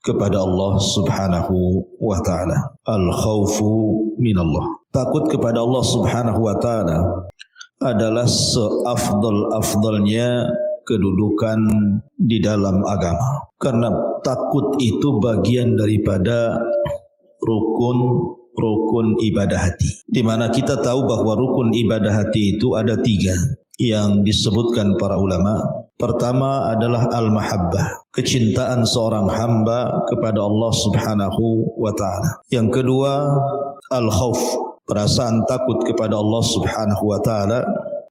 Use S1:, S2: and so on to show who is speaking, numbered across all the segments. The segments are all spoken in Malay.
S1: kepada Allah Subhanahu wa taala. Al-khaufu minallah. Takut kepada Allah Subhanahu wa taala adalah seafdal-afdalnya kedudukan di dalam agama. Karena takut itu bagian daripada rukun ibadah hati. Di mana kita tahu bahwa rukun ibadah hati itu ada 3 yang disebutkan para ulama. Pertama adalah al-mahabbah, kecintaan seorang hamba kepada Allah Subhanahu wa taala. Yang kedua al-khauf, perasaan takut kepada Allah Subhanahu wa taala.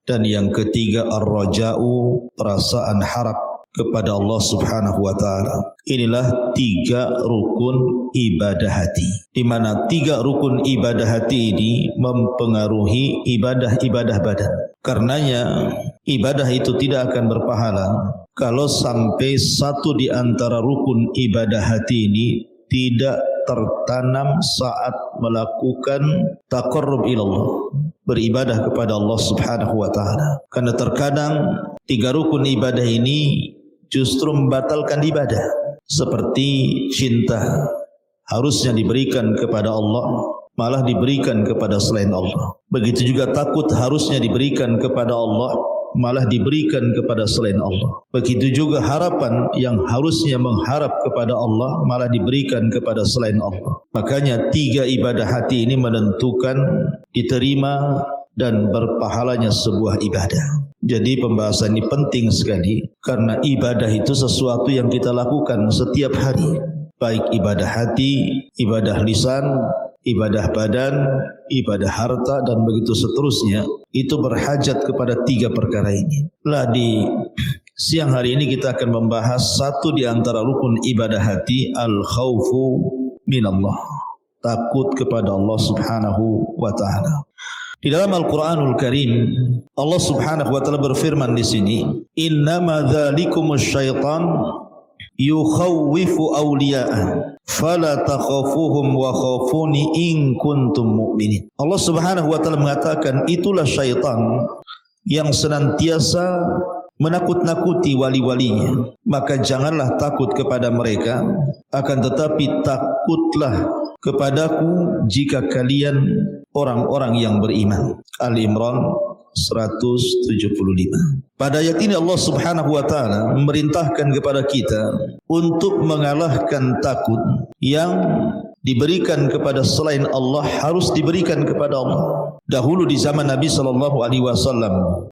S1: Dan yang ketiga ar-raja'u, perasaan harap kepada Allah Subhanahu wa taala. Inilah 3 rukun ibadah hati. Di mana 3 rukun ibadah hati ini mempengaruhi ibadah-ibadah badan. Karenanya ibadah itu tidak akan berpahala kalau sampai satu di antara rukun ibadah hati ini tidak tertanam saat melakukan taqarrub ilallah, beribadah kepada Allah Subhanahu wa taala. Karena terkadang 3 rukun ibadah ini justru membatalkan ibadah. Seperti cinta harusnya diberikan kepada Allah, malah diberikan kepada selain Allah. Begitu juga takut harusnya diberikan kepada Allah, malah diberikan kepada selain Allah. Begitu juga harapan yang harusnya mengharap kepada Allah, malah diberikan kepada selain Allah. Makanya 3 ibadah hati ini menentukan diterima dan berpahalanya sebuah ibadah. Jadi pembahasan ini penting sekali, karena ibadah itu sesuatu yang kita lakukan setiap hari. Baik ibadah hati, ibadah lisan, ibadah badan, ibadah harta, dan begitu seterusnya. Itu berhajat kepada 3 perkara ini. Lah di siang hari ini kita akan membahas satu di antara rukun ibadah hati, al-khaufu minallah, takut kepada Allah Subhanahu wa taala. Di dalam Al-Qur'anul Karim Allah Subhanahu wa taala berfirman di sini, "Innama dzalikumus syaitan yukhawwifu awliya'ah fala takhafuhum wa khafuni in kuntum mu'minin." Allah Subhanahu wa taala mengatakan itulah syaitan yang senantiasa menakut-nakuti wali-walinya, maka janganlah takut kepada mereka, akan tetapi takutlah kepadaku jika kalian orang-orang yang beriman. Al-Imran 175. Pada ayat ini Allah Subhanahu wa taala memerintahkan kepada kita untuk mengalahkan takut yang diberikan kepada selain Allah harus diberikan kepada Allah. Dahulu di zaman Nabi SAW,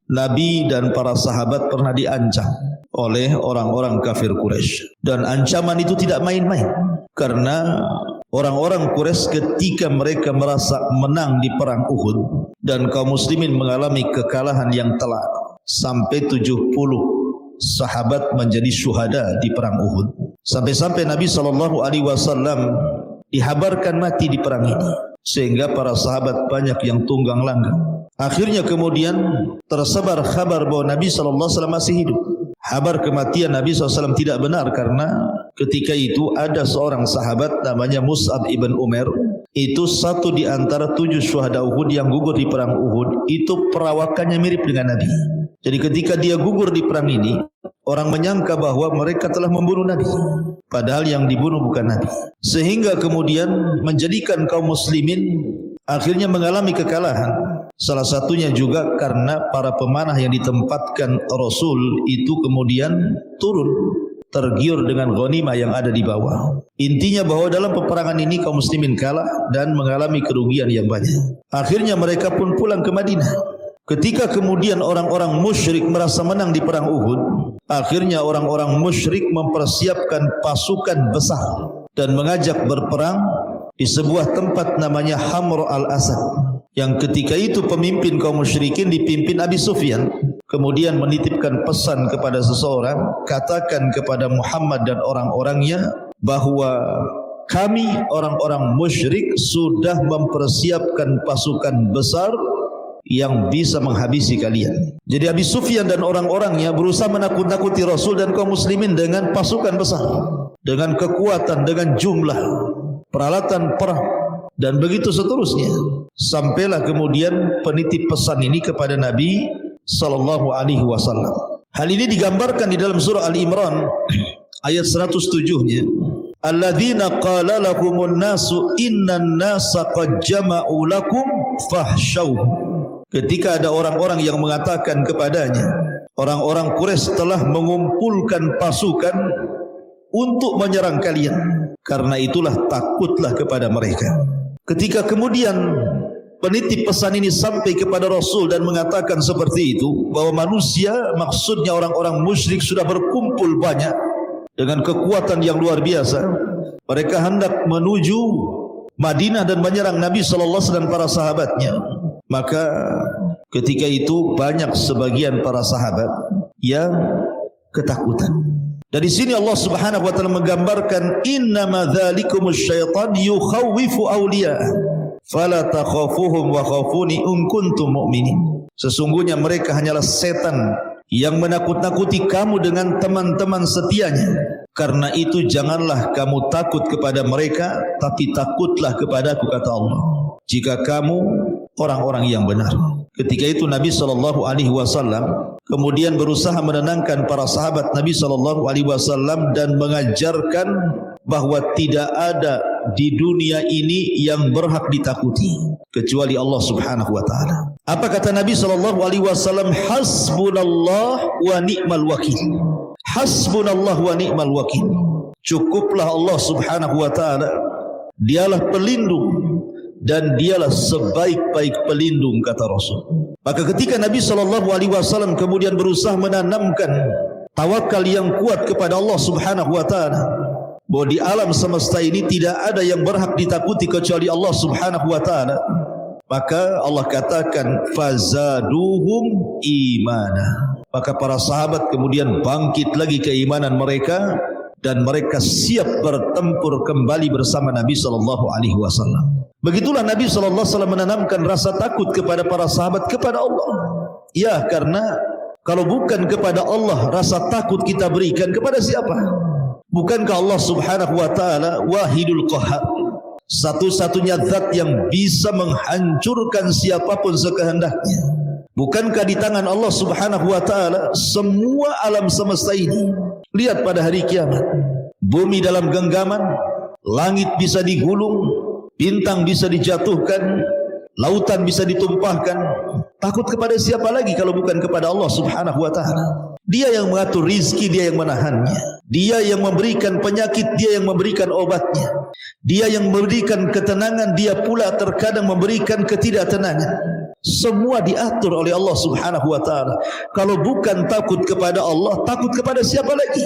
S1: Nabi dan para sahabat pernah diancam oleh orang-orang kafir Quraisy, dan ancaman itu tidak main-main. Karena orang-orang Quraisy ketika mereka merasa menang di perang Uhud dan kaum muslimin mengalami kekalahan yang telak, sampai 70 sahabat menjadi syuhada di perang Uhud. Sampai-sampai Nabi SAW dihabarkan mati di perang ini, sehingga para sahabat banyak yang tunggang langgang. Akhirnya kemudian tersebar kabar bahwa Nabi SAW masih hidup. Kabar kematian Nabi SAW tidak benar, karena ketika itu ada seorang sahabat namanya Mus'ab ibn Umair. Itu satu di antara 7 syuhada Uhud yang gugur di perang Uhud. Itu perawakannya mirip dengan Nabi. Jadi ketika dia gugur di perang ini, orang menyangka bahwa mereka telah membunuh Nabi, padahal yang dibunuh bukan Nabi. Sehingga kemudian menjadikan kaum muslimin akhirnya mengalami kekalahan. Salah satunya juga karena para pemanah yang ditempatkan Rasul itu kemudian turun, tergiur dengan ghanimah yang ada di bawah. Intinya bahwa dalam peperangan ini kaum muslimin kalah dan mengalami kerugian yang banyak. Akhirnya mereka pun pulang ke Madinah. Ketika kemudian orang-orang musyrik merasa menang di perang Uhud, akhirnya orang-orang musyrik mempersiapkan pasukan besar dan mengajak berperang di sebuah tempat namanya Hamr al-Asad, yang ketika itu pemimpin kaum musyrikin dipimpin Abi Sufyan. Kemudian menitipkan pesan kepada seseorang, katakan kepada Muhammad dan orang-orangnya bahwa kami orang-orang musyrik sudah mempersiapkan pasukan besar yang bisa menghabisi kalian. Jadi Abi Sufyan dan orang-orangnya berusaha menakut-nakuti Rasul dan kaum muslimin dengan pasukan besar, dengan kekuatan, dengan jumlah, peralatan perang, dan begitu seterusnya. Sampailah kemudian penitip pesan ini kepada Nabi sallallahu alaihi wasallam. Hal ini digambarkan di dalam surah Al-Imran ayat 107-nya. alladzina qala lakumun nasu innan nasa qad jama'u lakum fahsyauhum. Ketika ada orang-orang yang mengatakan kepadanya, orang-orang Quraisy telah mengumpulkan pasukan untuk menyerang kalian, karena itulah takutlah kepada mereka. Ketika kemudian penitip pesan ini sampai kepada Rasul dan mengatakan seperti itu, bahwa manusia, maksudnya orang-orang musyrik, sudah berkumpul banyak dengan kekuatan yang luar biasa, mereka hendak menuju Madinah dan menyerang Nabi SAW dan para sahabatnya. Maka ketika itu banyak sebagian para sahabat yang ketakutan. Dari sini Allah Subhanahu wa taala menggambarkan innama dzalikumus syaitan yukhawwifu awliya'a fala takhafuhum wa khafuni in kuntum mu'minin. Sesungguhnya mereka hanyalah setan yang menakut-nakuti kamu dengan teman-teman setianya. Karena itu janganlah kamu takut kepada mereka, tapi takutlah kepadaku, kata Allah, jika kamu orang-orang yang benar. Ketika itu Nabi SAW kemudian berusaha menenangkan para sahabat Nabi SAW dan mengajarkan bahwa tidak ada di dunia ini yang berhak ditakuti kecuali Allah Subhanahu wa taala. Apa kata Nabi SAW? Hasbunallah wa ni'mal wakil. Hasbunallah wa ni'mal wakil. Cukuplah Allah Subhanahu wa taala, dialah pelindung dan dialah sebaik-baik pelindung, kata Rasul. Maka ketika Nabi SAW kemudian berusaha menanamkan tawakal yang kuat kepada Allah Subhanahu wa taala, bahwa di alam semesta ini tidak ada yang berhak ditakuti kecuali Allah Subhanahu wa taala, maka Allah katakan fazaduhum imana. Maka para sahabat kemudian bangkit lagi keimanan mereka dan mereka siap bertempur kembali bersama Nabi SAW. Begitulah Nabi SAW menanamkan rasa takut kepada para sahabat kepada Allah. Ya, karena kalau bukan kepada Allah rasa takut kita berikan, kepada siapa? Bukankah Allah Subhanahu wa taala Wahidul Qahhar, satu-satunya zat yang bisa menghancurkan siapapun sekehendaknya? Bukankah di tangan Allah Subhanahu wa taala semua alam semesta ini? Lihat pada hari kiamat, bumi dalam genggaman, langit bisa digulung, bintang bisa dijatuhkan, lautan bisa ditumpahkan. Takut kepada siapa lagi kalau bukan kepada Allah Subhanahu wa taala? Dia yang mengatur rizki, dia yang menahannya. Dia yang memberikan penyakit, dia yang memberikan obatnya. Dia yang memberikan ketenangan, dia pula terkadang memberikan ketidaktenangan. Semua diatur oleh Allah Subhanahu wa taala. Kalau bukan takut kepada Allah, takut kepada siapa lagi?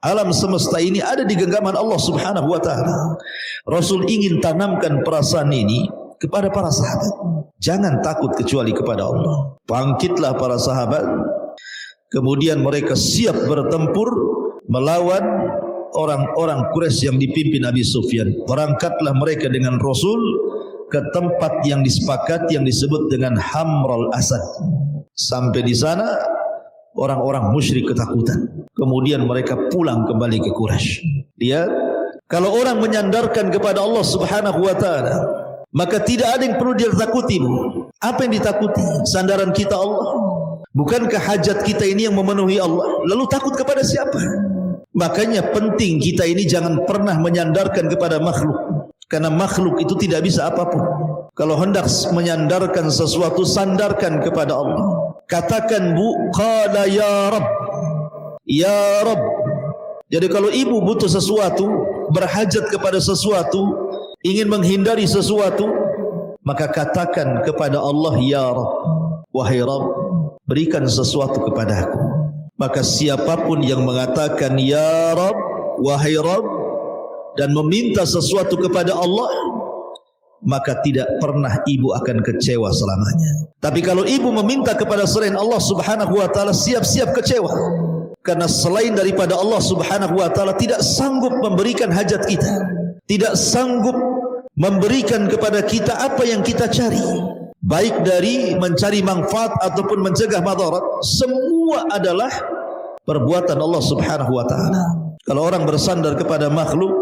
S1: Alam semesta ini ada di genggaman Allah Subhanahu wa taala. Rasul ingin tanamkan perasaan ini kepada para sahabat. Jangan takut kecuali kepada Allah. Bangkitlah para sahabat. Kemudian mereka siap bertempur melawan orang-orang Quraisy yang dipimpin Abi Sufyan. Berangkatlah mereka dengan Rasul ke tempat yang disepakati yang disebut dengan Hamral Asad. Sampai di sana orang-orang musyrik ketakutan. Kemudian mereka pulang kembali ke Quraisy. Lihat, kalau orang menyandarkan kepada Allah Subhanahu wa taala, maka tidak ada yang perlu dia takuti. Apa yang ditakuti? Sandaran kita Allah. Bukankah hajat kita ini yang memenuhi Allah? Lalu takut kepada siapa? Makanya penting kita ini jangan pernah menyandarkan kepada makhluk, karena makhluk itu tidak bisa apapun. Kalau hendak menyandarkan sesuatu, sandarkan kepada Allah. Katakan, Bu, qala ya Rabb, ya Rabb. Jadi kalau ibu butuh sesuatu, berhajat kepada sesuatu, ingin menghindari sesuatu, maka katakan kepada Allah, ya Rabb, wahai Rabb, berikan sesuatu kepadaku. Maka siapapun yang mengatakan ya Rabb, wahai Rabb, dan meminta sesuatu kepada Allah, maka tidak pernah ibu akan kecewa selamanya. Tapi kalau ibu meminta kepada selain Allah Subhanahu wa taala, siap-siap kecewa. Karena selain daripada Allah Subhanahu wa taala tidak sanggup memberikan hajat kita, tidak sanggup memberikan kepada kita apa yang kita cari, baik dari mencari manfaat ataupun mencegah madarat. Semua adalah perbuatan Allah Subhanahu wa taala. Kalau orang bersandar kepada makhluk,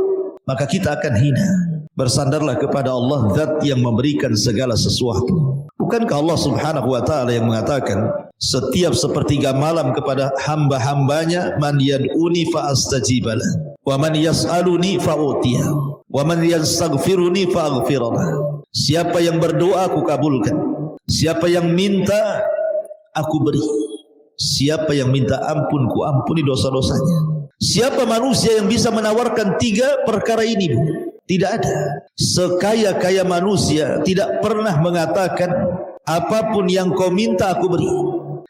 S1: maka kita akan hina. Bersandarlah kepada Allah, zat yang memberikan segala sesuatu. Bukankah Allah Subhanahu wa taala yang mengatakan setiap sepertiga malam kepada hamba-hambanya, man yad'uni fa astajibalah, Wa man yas'aluni fa'utiya. Wa man yastaghfiruni fa'aghfirlah. Siapa yang berdoa aku kabulkan. Siapa yang minta aku beri. Siapa yang minta ampun ku ampuni dosa-dosanya. Siapa manusia yang bisa menawarkan 3 perkara ini, Bu? Tidak ada. Sekaya-kaya manusia tidak pernah mengatakan apapun yang kau minta aku beri.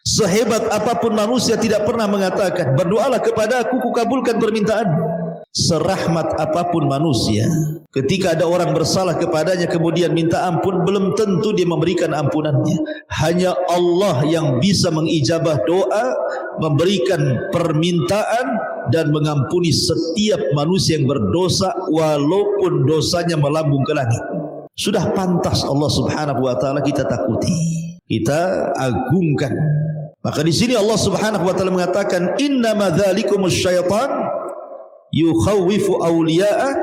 S1: Sehebat apapun manusia tidak pernah mengatakan berdoalah kepada aku ku kabulkan permintaanmu. Serahmat apapun manusia, ketika ada orang bersalah kepadanya kemudian minta ampun, belum tentu dia memberikan ampunannya. Hanya Allah yang bisa mengijabah doa, memberikan permintaan dan mengampuni setiap manusia yang berdosa walaupun dosanya melambung ke langit. Sudah pantas Allah Subhanahu wa taala kita takuti, kita agungkan. Maka di sini Allah Subhanahu wa taala mengatakan innama dzalikumus syaitan yukhawwifu awliya'a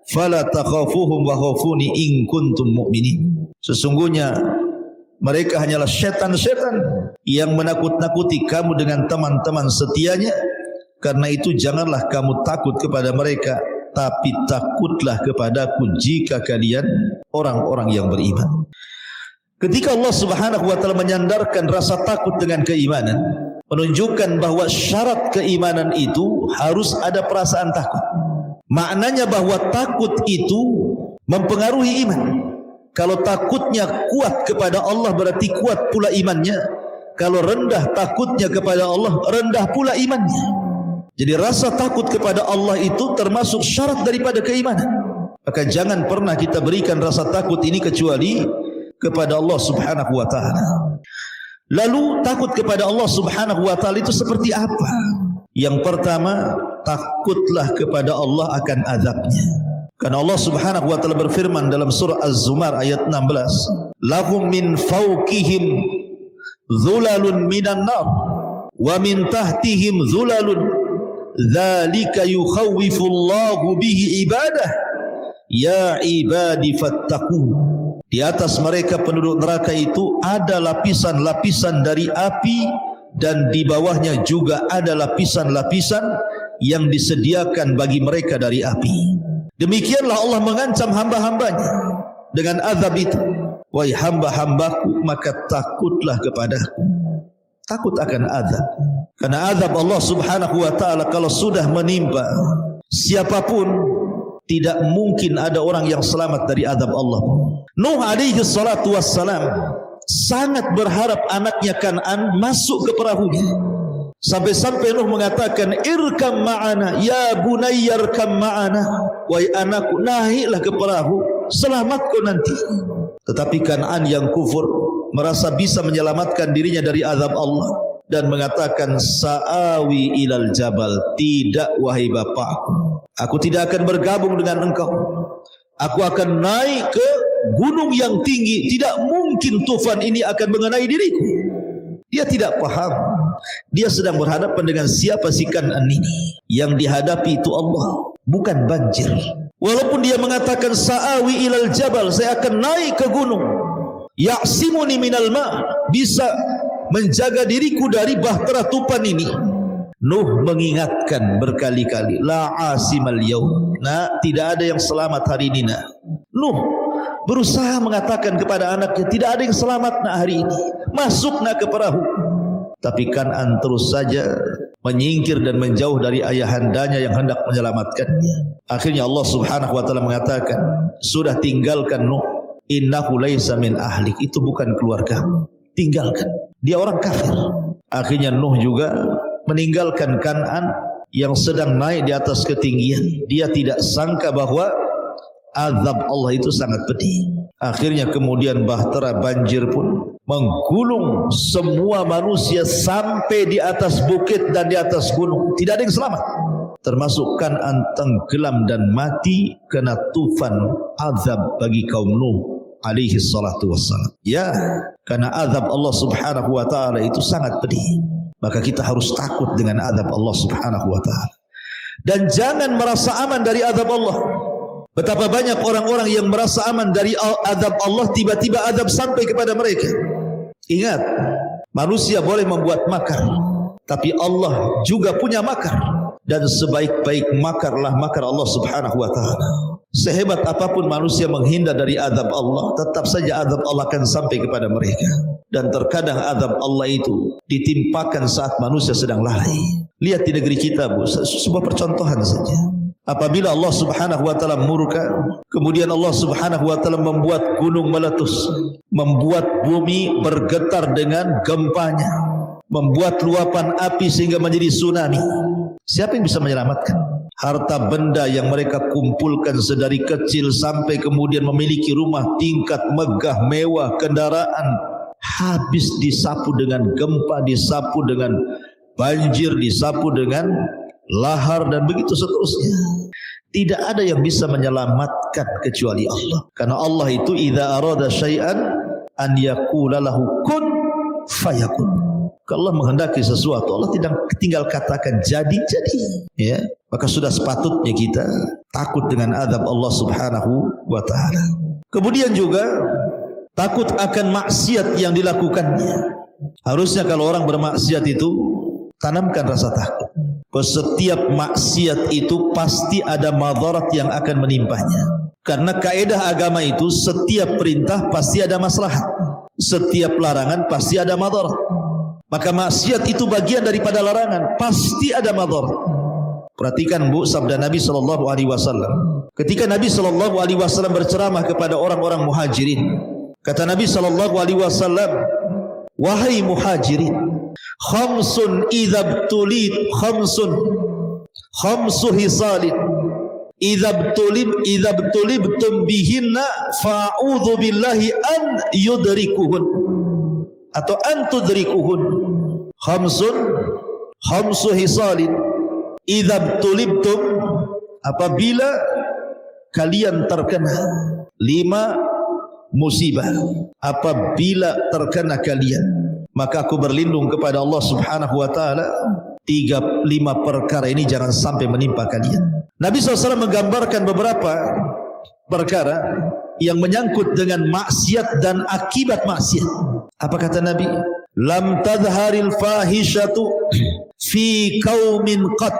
S1: fala takhafuhum wa khafuni in kuntum mu'minin. Sesungguhnya mereka hanyalah setan-setan yang menakut-nakuti kamu dengan teman-teman setianya. Karena itu janganlah kamu takut kepada mereka, tapi takutlah kepadaku jika kalian orang-orang yang beriman. Ketika Allah Subhanahu wa taala menyandarkan rasa takut dengan keimanan, menunjukkan bahwa syarat keimanan itu harus ada perasaan takut. Maknanya bahwa takut itu mempengaruhi iman. Kalau takutnya kuat kepada Allah berarti kuat pula imannya. Kalau rendah takutnya kepada Allah, rendah pula imannya. Jadi rasa takut kepada Allah itu termasuk syarat daripada keimanan. Maka jangan pernah kita berikan rasa takut ini kecuali kepada Allah Subhanahu wa taala. Lalu takut kepada Allah Subhanahu wa taala itu seperti apa? Yang pertama, takutlah kepada Allah akan azabnya. Karena Allah Subhanahu wa taala berfirman dalam surah Az-Zumar ayat 16, lahum min fawqihim dhulalun minan nar wa min tahtihim dhulalun dzalika yukhawwifullahu bihi ibadah ya ibadi fattaqun. Di atas mereka penduduk neraka itu ada lapisan-lapisan dari api, dan di bawahnya juga ada lapisan-lapisan yang disediakan bagi mereka dari api. Demikianlah Allah mengancam hamba-hambanya dengan azab itu. Wahai hamba-hambaku, maka takutlah kepadaku. Takut akan azab. Karena azab Allah Subhanahu wa taala kalau sudah menimpa siapapun, tidak mungkin ada orang yang selamat dari azab Allah. Nuh alaihi salatu wassalam sangat berharap anaknya Kan'an masuk ke perahunya. Sampai-sampai Nuh mengatakan, irkam ma'ana, ya bunayyarkam ma'ana. Wahai anakku, naiklah ke perahu, selamatku nanti. Tetapi Kan'an yang kufur merasa bisa menyelamatkan dirinya dari azab Allah dan mengatakan, sa'awi ilal jabal, tidak wahai bapakku, aku tidak akan bergabung dengan engkau. Aku akan naik ke gunung yang tinggi, tidak mungkin tufan ini akan mengenai diriku. Dia tidak paham, dia sedang berhadapan dengan siapa si Kan'an ini. Yang dihadapi itu Allah, bukan banjir. Walaupun dia mengatakan sa'awi ilal jabal, saya akan naik ke gunung, ya'simuni minal ma', bisa menjaga diriku dari bahtera tufan ini. Nuh mengingatkan berkali-kali, la asimal yaum, nak, tidak ada yang selamat hari ini, nak. Nuh berusaha mengatakan kepada anaknya, tidak ada yang selamat nak hari ini, masuk nak ke perahu. Tapi Kan'an terus saja menyingkir dan menjauh dari ayahandanya yang hendak menyelamatkannya. Akhirnya Allah Subhanahu wa taala mengatakan, sudah tinggalkan Nuh, innahu laisa min ahlik, itu bukan keluargamu, tinggalkan, dia orang kafir. Akhirnya Nuh juga meninggalkan Kan'an yang sedang naik di atas ketinggian. Dia tidak sangka bahwa azab Allah itu sangat pedih. Akhirnya kemudian bahtera banjir pun menggulung semua manusia sampai di atas bukit dan di atas gunung. Tidak ada yang selamat, termasuk Kan'an tenggelam dan mati kena tufan azab bagi kaum Nuh alaihi salatu wassalam. Ya, karena azab Allah Subhanahu wa taala itu sangat pedih. Maka kita harus takut dengan azab Allah Subhanahu wa taala. Dan jangan merasa aman dari azab Allah. Betapa banyak orang-orang yang merasa aman dari azab Allah, tiba-tiba azab sampai kepada mereka. Ingat, manusia boleh membuat makar, tapi Allah juga punya makar. dan sebaik-baik makarlah makar Allah Subhanahu wa taala. Sehebat apapun manusia menghindar dari azab Allah, tetap saja azab Allah akan sampai kepada mereka. Dan terkadang azab Allah itu ditimpakan saat manusia sedang lalai. Lihat di negeri kita, Bu, sebuah percontohan saja. Apabila Allah Subhanahu wa taala murka, kemudian Allah Subhanahu wa taala membuat gunung meletus, membuat bumi bergetar dengan gempanya, membuat luapan api sehingga menjadi tsunami. Siapa yang bisa menyelamatkan? Harta benda yang mereka kumpulkan sedari kecil sampai kemudian memiliki rumah tingkat megah mewah, kendaraan, habis disapu dengan gempa, disapu dengan banjir, disapu dengan lahar dan begitu seterusnya. Tidak ada yang bisa menyelamatkan kecuali Allah. Karena Allah itu idza arada syai'an an yaqula lahu kun fayakun. Kalau Allah menghendaki sesuatu, Allah tidak tinggal katakan jadi, ya. Maka sudah sepatutnya kita takut dengan azab Allah Subhanahu wa taala. Kemudian juga takut akan maksiat yang dilakukannya. Harusnya kalau orang bermaksiat itu tanamkan rasa takut. Setiap maksiat itu pasti ada madarat yang akan menimpanya. Karena kaidah agama itu setiap perintah pasti ada maslahat, setiap larangan pasti ada madarat. Maka maksiat itu bagian daripada larangan, pasti ada madarat. Perhatikan, Bu, sabda Nabi sallallahu alaihi wasallam. Ketika Nabi sallallahu alaihi wasallam berceramah kepada orang-orang Muhajirin, kata Nabi sallallahu alaihi wasallam, "Wahai Muhajirin, khamsun khamsu hisalin idza btulibtum bihinna fa'udzu billahi an yudrikuhun atau an tudrikuhun. Khamsu hisalin idza btulibtum, apabila kalian terkena 5 musibah, apabila terkena kalian, maka aku berlindung kepada Allah Subhanahu wa taala 5 perkara ini jangan sampai menimpa kalian. Nabi SAW menggambarkan beberapa perkara yang menyangkut dengan maksiat dan akibat maksiat. Apa kata Nabi? Lam tadharil fahishatu fi qaumin qat.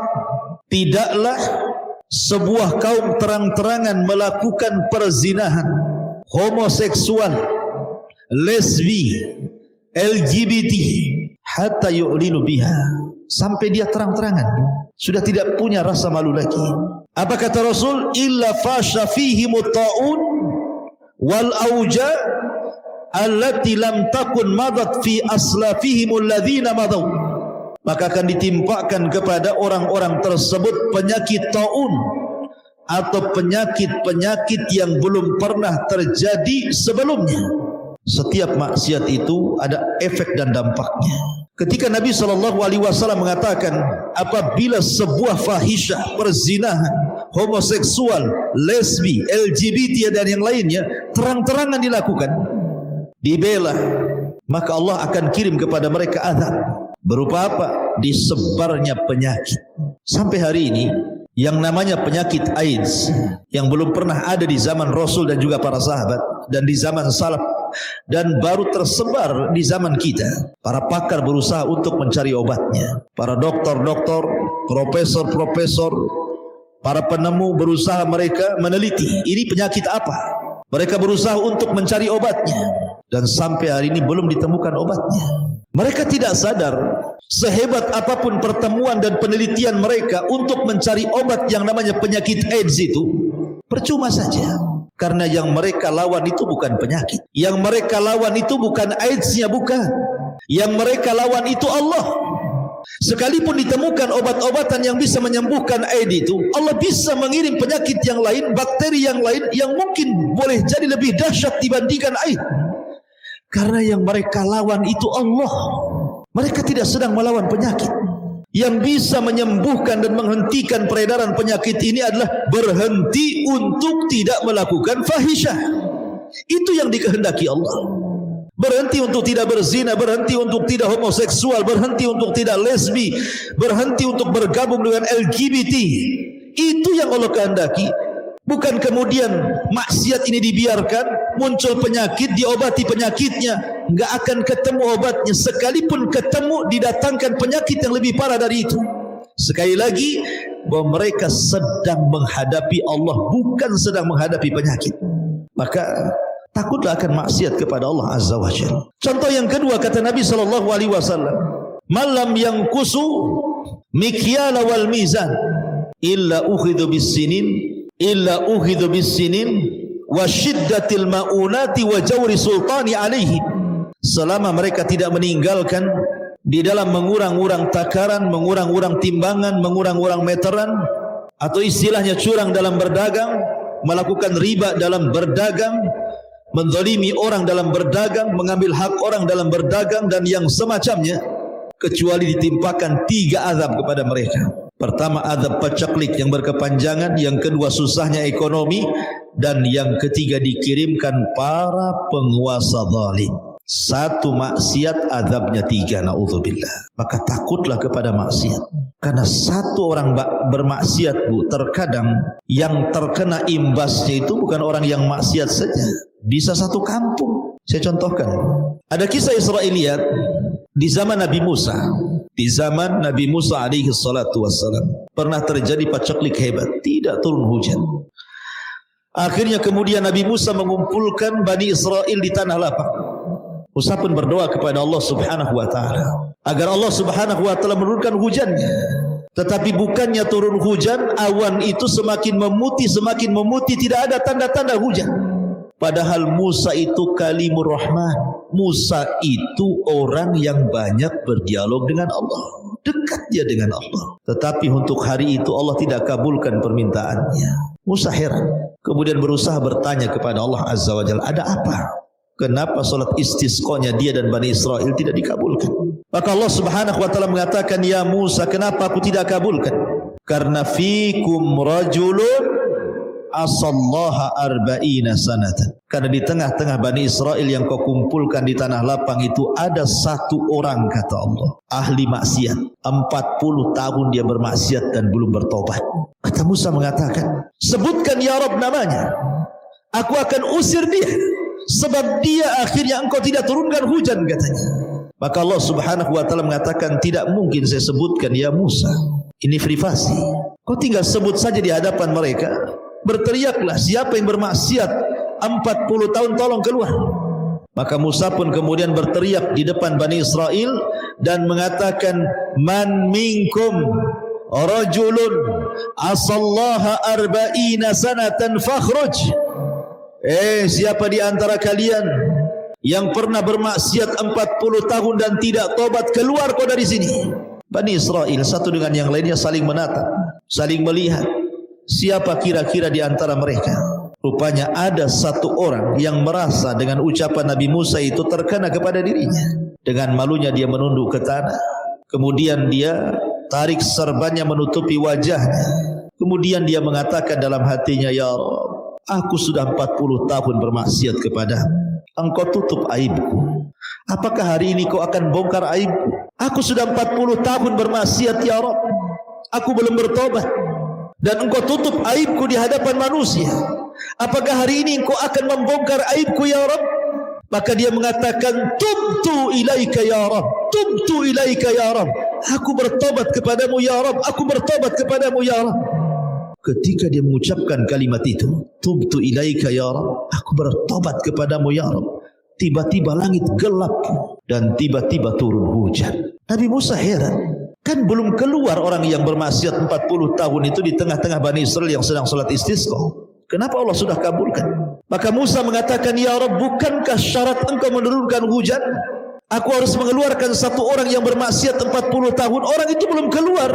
S1: Tidaklah sebuah kaum terang-terangan melakukan perzinahan, homoseksual, lesbi, LGBT, hatta yu'linu biha, sampai dia terang-terangan, sudah tidak punya rasa malu lagi. Apa kata Rasul? Illa fasha fihimut ta'un wal auja allati lam takun madat fi aslafihimul ladzina madaw. Maka akan ditimpakan kepada orang-orang tersebut penyakit ta'un atau penyakit-penyakit yang belum pernah terjadi sebelumnya. Setiap maksiat itu ada efek dan dampaknya. Ketika Nabi SAW mengatakan apabila sebuah fahisyah, perzinahan, homoseksual, lesbi, LGBT dan yang lainnya terang-terangan dilakukan, dibela, maka Allah akan kirim kepada mereka azab. Berupa apa? Disebarnya penyakit. Sampai hari ini yang namanya penyakit AIDS yang belum pernah ada di zaman Rasul dan juga para sahabat dan di zaman salaf, dan baru tersebar di zaman kita. Para pakar berusaha untuk mencari obatnya. Para doktor-doktor, profesor-profesor, para penemu berusaha mereka meneliti ini penyakit apa. Mereka berusaha untuk mencari obatnya, dan sampai hari ini belum ditemukan obatnya. Mereka tidak sadar sehebat apapun pertemuan dan penelitian mereka untuk mencari obat yang namanya penyakit AIDS itu percuma saja. Karena yang mereka lawan itu bukan penyakit. Yang mereka lawan itu bukan AIDS-nya, bukan. Yang mereka lawan itu Allah. Sekalipun ditemukan obat-obatan yang bisa menyembuhkan AIDS itu, Allah bisa mengirim penyakit yang lain, bakteri yang lain yang mungkin boleh jadi lebih dahsyat dibandingkan AIDS. Karena yang mereka lawan itu Allah. Mereka tidak sedang melawan penyakit. Yang bisa menyembuhkan dan menghentikan peredaran penyakit ini adalah berhenti untuk tidak melakukan fahisyah. Itu yang dikehendaki Allah. Berhenti untuk tidak berzina, berhenti untuk tidak homoseksual, berhenti untuk tidak lesbi, berhenti untuk bergabung dengan LGBT. Itu yang Allah kehendaki. Bukan kemudian maksiat ini dibiarkan, muncul penyakit, diobati penyakitnya, enggak akan ketemu obatnya. Sekalipun ketemu, didatangkan penyakit yang lebih parah dari itu. Sekali lagi, bahwa mereka sedang menghadapi Allah, bukan sedang menghadapi penyakit. Maka takutlah akan maksiat kepada Allah Azza wa Jalla. Contoh yang kedua, kata Nabi SAW, malam yang kusu mikyala wal mizan illa ukhidhu bis sinin wa syiddatil ma'unati wa jawri sultani alaihim. Selama mereka tidak meninggalkan di dalam mengurang-urang takaran, mengurang-urang timbangan, mengurang-urang meteran, atau istilahnya curang dalam berdagang, melakukan riba dalam berdagang, menzalimi orang dalam berdagang, mengambil hak orang dalam berdagang, dan yang semacamnya, kecuali ditimpakan 3 azab kepada mereka. Pertama, azab pacaklik yang berkepanjangan. Yang kedua, susahnya ekonomi. Dan yang ketiga, dikirimkan para penguasa zalim. 1 maksiat, azabnya 3. Na'udzubillah. Maka takutlah kepada maksiat. Karena 1 orang bermaksiat, Bu, terkadang yang terkena imbasnya itu bukan orang yang maksiat saja, bisa 1 kampung. Saya contohkan, ada kisah Israiliyat di zaman Nabi Musa. Di zaman Nabi Musa alaihi salatu wassalam, pernah terjadi pacaklik hebat, tidak turun hujan. Akhirnya kemudian Nabi Musa mengumpulkan Bani Israel di tanah lapang. Musa pun berdoa kepada Allah Subhanahu wa taala agar Allah Subhanahu wa taala menurunkan hujannya. Tetapi bukannya turun hujan, awan itu semakin memutih, tidak ada tanda-tanda hujan. Padahal Musa itu kalimur rahman. Musa itu orang yang banyak berdialog dengan Allah, dekat dia dengan Allah. Tetapi untuk hari itu Allah tidak kabulkan permintaannya. Musa heran, kemudian berusaha bertanya kepada Allah Azza wa Jalla, ada apa? Kenapa salat istisqanya dia dan Bani Israel tidak dikabulkan? Maka Allah Subhanahu wa taala mengatakan, ya Musa, kenapa aku tidak kabulkan? Karena fikum rajulun asallaha arba'ina sanatan. Karena di tengah-tengah Bani Israel yang kau kumpulkan di tanah lapang itu ada 1 orang, kata Allah, ahli maksiat. 40 tahun dia bermaksiat dan belum bertobat. Kata Musa mengatakan, sebutkan ya Rabb namanya, aku akan usir dia, sebab dia akhirnya engkau tidak turunkan hujan, katanya. Maka Allah Subhanahu wa taala mengatakan, tidak mungkin saya sebutkan ya Musa, ini privasi. Kau tinggal sebut saja di hadapan mereka. Berteriaklah, siapa yang bermaksiat 40 tahun tolong keluar. Maka Musa pun kemudian berteriak di depan Bani Israel dan mengatakan, man minkum rajulun asallaha arba'ina sanatan fakhruj. Siapa di antara kalian yang pernah bermaksiat 40 tahun dan tidak tobat, keluar kau dari sini. Bani Israel satu dengan yang lainnya saling menatap, saling melihat. Siapa kira-kira di antara mereka? Rupanya ada 1 orang yang merasa dengan ucapan Nabi Musa itu terkena kepada dirinya. Dengan malunya dia menunduk ke tanah. Kemudian dia tarik serbannya menutupi wajahnya. Kemudian dia mengatakan dalam hatinya, ya Rabb, aku sudah 40 tahun bermaksiat kepadamu. Engkau tutup aibku. Apakah hari ini kau akan bongkar aibku? Aku sudah 40 tahun bermaksiat ya Rabb. Aku belum bertobat. Dan engkau tutup aibku di hadapan manusia. Apakah hari ini engkau akan membongkar aibku ya Rabb? Maka dia mengatakan, tubtu ilaika ya Rabb, tubtu ilaika ya Rabb. Aku bertobat kepadamu ya Rabb, aku bertobat kepadamu ya Rabb. Ketika dia mengucapkan kalimat itu, tubtu ilaika ya Rabb, aku bertobat kepadamu ya Rabb, tiba-tiba langit gelap dan tiba-tiba turun hujan. Nabi Musa heran. Kan belum keluar orang yang bermaksiat 40 tahun itu di tengah-tengah Bani Israel yang sedang salat istisqa. Kenapa Allah sudah kabulkan? Maka Musa mengatakan, ya Rabb, bukankah syarat engkau menurunkan hujan? Aku harus mengeluarkan 1 orang yang bermaksiat 40 tahun. Orang itu belum keluar.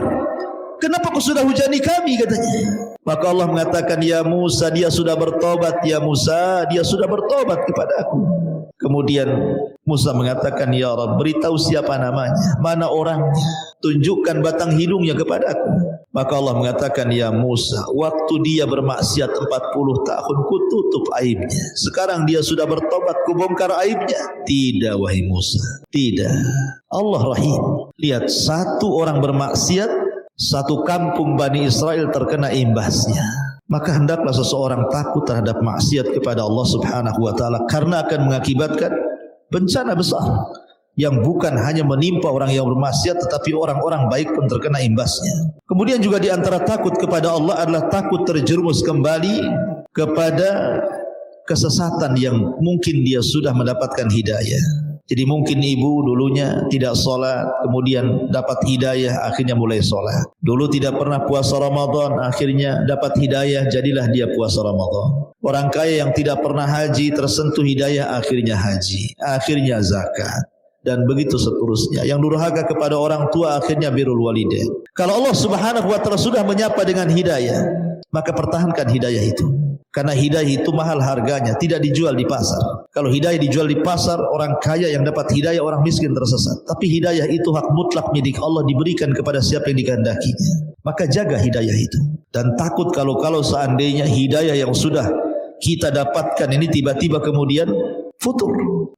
S1: Kenapa kau sudah hujani kami, katanya. Maka Allah mengatakan, ya Musa, dia sudah bertobat. Ya Musa, dia sudah bertobat kepada aku. Kemudian Musa mengatakan, ya Rabb, beritahu siapa namanya, mana orangnya, tunjukkan batang hidungnya kepada aku. Maka Allah mengatakan, ya Musa, waktu dia bermaksiat 40 tahun ku tutup aibnya. Sekarang dia sudah bertobat, ku bongkar aibnya. Tidak wahai Musa, tidak. Allah rahim. Lihat, 1 orang bermaksiat, 1 kampung Bani Israel terkena imbasnya. Maka hendaklah seseorang takut terhadap maksiat kepada Allah Subhanahu wa taala, karena akan mengakibatkan bencana besar. yang bukan hanya menimpa orang yang bermaksiat, tetapi orang-orang baik pun terkena imbasnya. Kemudian juga di antara takut kepada Allah adalah takut terjerumus kembali kepada kesesatan yang mungkin dia sudah mendapatkan hidayah. Jadi mungkin ibu dulunya tidak sholat, kemudian dapat hidayah, akhirnya mulai sholat. Dulu tidak pernah puasa Ramadan, akhirnya dapat hidayah, jadilah dia puasa Ramadan. Orang kaya yang tidak pernah haji, tersentuh hidayah, akhirnya haji, akhirnya zakat, dan begitu seterusnya. Yang durhaka kepada orang tua, akhirnya birrul walidain. Kalau Allah Subhanahu wa Ta'ala sudah menyapa dengan hidayah, maka pertahankan hidayah itu. Karena hidayah itu mahal harganya, tidak dijual di pasar. Kalau hidayah dijual di pasar, orang kaya yang dapat hidayah, orang miskin tersesat. Tapi hidayah itu hak mutlak milik Allah, diberikan kepada siapa yang dikehendakinya. Maka jaga hidayah itu. Dan takut kalau seandainya hidayah yang sudah kita dapatkan ini tiba-tiba kemudian futur.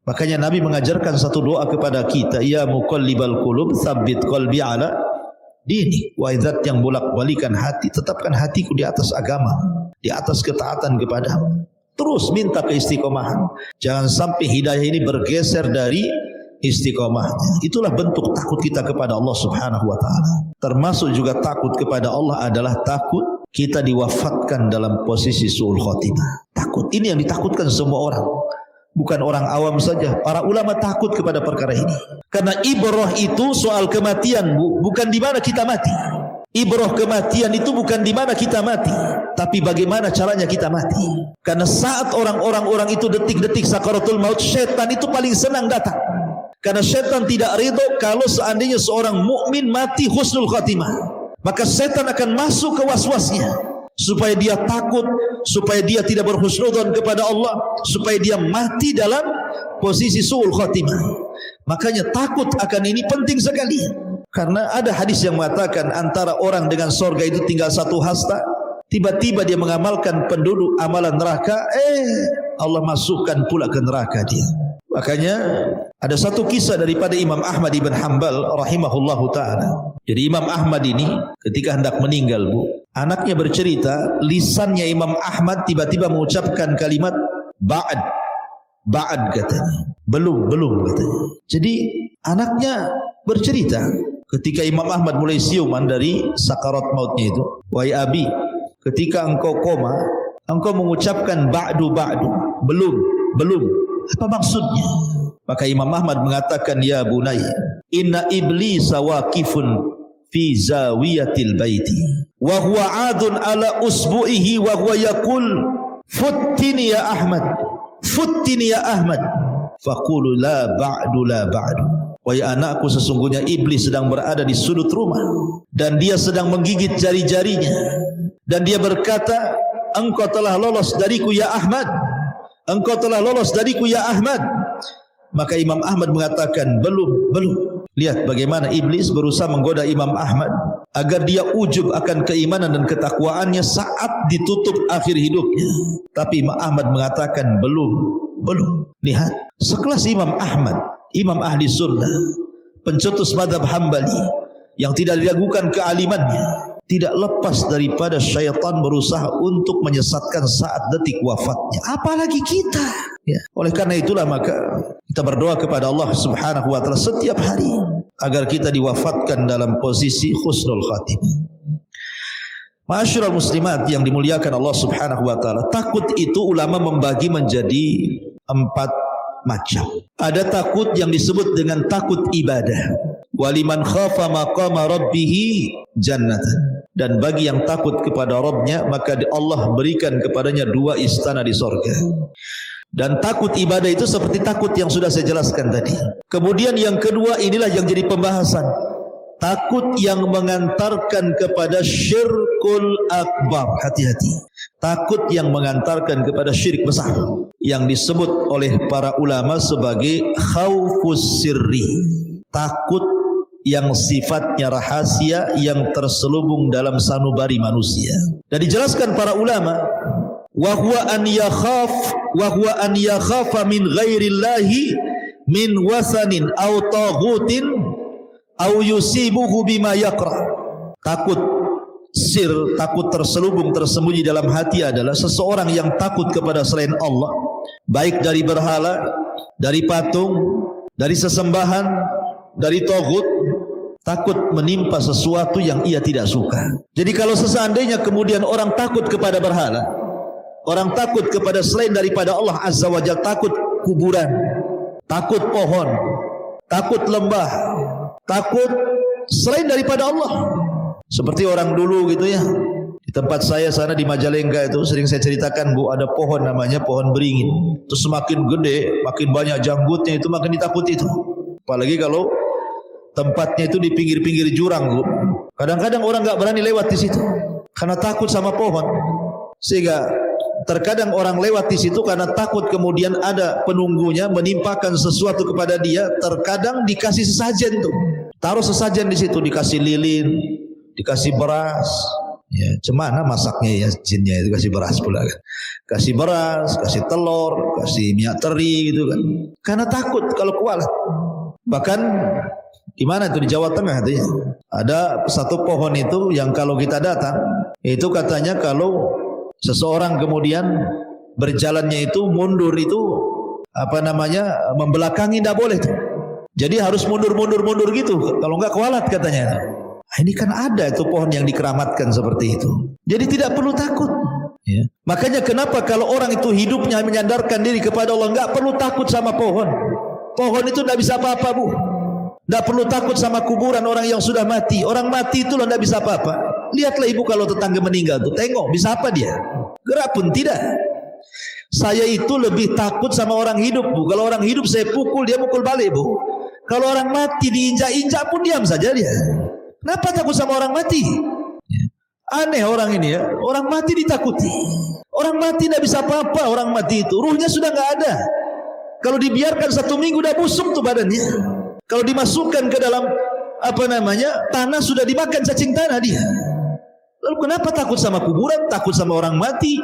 S1: Makanya Nabi mengajarkan satu doa kepada kita, ya muqallibal qulub tsabbit qalbi ala dini. Wahai zat yang bolak-balikan hati, tetapkan hatiku di atas agama, di atas ketaatan kepadamu. Terus minta keistiqomahan. Jangan sampai hidayah ini bergeser dari istiqomahnya. Itulah bentuk takut kita kepada Allah Subhanahu wa Ta'ala. Termasuk juga takut kepada Allah adalah takut kita diwafatkan dalam posisi su'ul khotimah. Takut ini yang ditakutkan semua orang, bukan orang awam saja. Para ulama takut kepada perkara ini. Karena ibrah itu soal kematian, bukan di mana kita mati. Ibrah kematian itu bukan di mana kita mati, tapi bagaimana caranya kita mati. Karena saat orang itu detik-detik sakaratul maut, syaitan itu paling senang datang. Karena syaitan tidak ridho kalau seandainya seorang mukmin mati husnul khatimah. Maka syaitan akan masuk ke waswasnya, supaya dia takut, supaya dia tidak berhusnudzon kepada Allah, supaya dia mati dalam posisi su'ul khatimah. Makanya takut akan ini penting sekali. Karena ada hadis yang mengatakan antara orang dengan sorga itu tinggal satu hasta. Tiba-tiba dia mengamalkan penduduk amalan neraka, Allah masukkan pula ke neraka dia. Makanya ada satu kisah daripada Imam Ahmad ibn Hanbal rahimahullahu ta'ala. Jadi Imam Ahmad ini ketika hendak meninggal, anaknya bercerita, lisannya Imam Ahmad tiba-tiba mengucapkan kalimat ba'ad katanya. Belum katanya. Jadi anaknya bercerita ketika Imam Ahmad mulai siuman dari sakarat mautnya itu, wahai abi, ketika engkau koma, engkau mengucapkan ba'du, belum. Apa maksudnya? Maka Imam Ahmad mengatakan, ya bunayya, inna iblisa waqifun fi zawiyatil baiti wa huwa adun ala usbu'ihi wa huwa yaqul futtini ya Ahmad faqulu la ba'du. Wahai anakku, sesungguhnya iblis sedang berada di sudut rumah dan dia sedang menggigit jari-jarinya dan dia berkata, engkau telah lolos dariku ya Ahmad, engkau telah lolos dariku ya Ahmad. Maka Imam Ahmad mengatakan belum. Lihat bagaimana iblis berusaha menggoda Imam Ahmad agar dia ujub akan keimanan dan ketakwaannya saat ditutup akhir hidupnya. Tapi Imam Ahmad mengatakan belum. Lihat, sekelas Imam Ahmad, imam ahli sunnah, pencetus mazhab Hambali yang tidak diragukan kealimannya, tidak lepas daripada syaitan berusaha untuk menyesatkan saat detik wafatnya, apalagi kita ya. Oleh karena itulah maka kita berdoa kepada Allah Subhanahu wa Ta'ala setiap hari agar kita diwafatkan dalam posisi husnul khatimah. Ma'asyiral muslimat yang dimuliakan Allah Subhanahu wa Ta'ala, takut itu ulama membagi menjadi 4 macam. Ada takut yang disebut dengan takut ibadah. Waliman khafa maqama rabbih jannatan. Dan bagi yang takut kepada Rabbnya, maka Allah berikan kepadanya 2 istana di sorga. Dan takut ibadah itu seperti takut yang sudah saya jelaskan tadi. Kemudian yang kedua, inilah yang jadi pembahasan, takut yang mengantarkan kepada syirkul akbar. Hati-hati, takut yang mengantarkan kepada syirik besar, yang disebut oleh para ulama sebagai khaufus sirri, takut yang sifatnya rahasia, yang terselubung dalam sanubari manusia. Dan dijelaskan para ulama, wa huwa an yakhafa min ghairillahi min wasanin aw taghutin aw yusibuhu bima yaqra. Takut takut terselubung, tersembunyi dalam hati adalah seseorang yang takut kepada selain Allah, baik dari berhala, dari patung, dari sesembahan, dari taghut, takut menimpa sesuatu yang ia tidak suka. Jadi kalau seandainya kemudian orang takut kepada berhala, orang takut kepada selain daripada Allah Azza wa Jalla, takut kuburan, takut pohon, takut lembah, takut selain daripada Allah. Seperti orang dulu gitu ya. Di tempat saya sana di Majalengka itu sering saya ceritakan, Bu, ada pohon namanya pohon beringin. Terus semakin gede, makin banyak janggutnya, itu makin ditakuti itu. Apalagi kalau tempatnya itu di pinggir-pinggir jurang, Bu. Kadang-kadang orang enggak berani lewat di situ karena takut sama pohon. Sehingga terkadang orang lewat di situ karena takut kemudian ada penunggunya menimpakan sesuatu kepada dia. Terkadang dikasih sesajen tuh. Taruh sesajen di situ, dikasih lilin, dikasih beras. Ya, cemana masaknya ya jinnya itu, kasih beras pula kan. Kasih beras, kasih telur, kasih minyak teri gitu kan. Karena takut kalau kualat. Bahkan di mana itu di Jawa Tengah itu ya. Ada satu pohon itu yang kalau kita datang, itu katanya kalau seseorang kemudian berjalannya itu mundur itu membelakangi tidak boleh tuh. Jadi harus mundur gitu. Kalau enggak kualat katanya itu. Ini kan ada itu pohon yang dikeramatkan seperti itu. Jadi tidak perlu takut. Ya. Makanya kenapa kalau orang itu hidupnya menyandarkan diri kepada Allah, enggak perlu takut sama pohon. Pohon itu tidak bisa apa-apa, Bu. Tidak perlu takut sama kuburan orang yang sudah mati. Orang mati itu tidak bisa apa-apa. Lihatlah ibu kalau tetangga meninggal tuh, tengok bisa apa dia? Gerak pun tidak. Saya itu lebih takut sama orang hidup, Bu. Kalau orang hidup saya pukul, dia pukul balik, Bu. Kalau orang mati diinjak-injak pun diam saja dia. Kenapa takut sama orang mati? Aneh orang ini ya. Orang mati ditakuti. Orang mati tidak bisa apa-apa. Orang mati itu ruhnya sudah nggak ada. Kalau dibiarkan 1 minggu udah busuk tuh badannya. Kalau dimasukkan ke dalam tanah sudah dimakan cacing tanah dia. Lalu kenapa takut sama kuburan? Takut sama orang mati?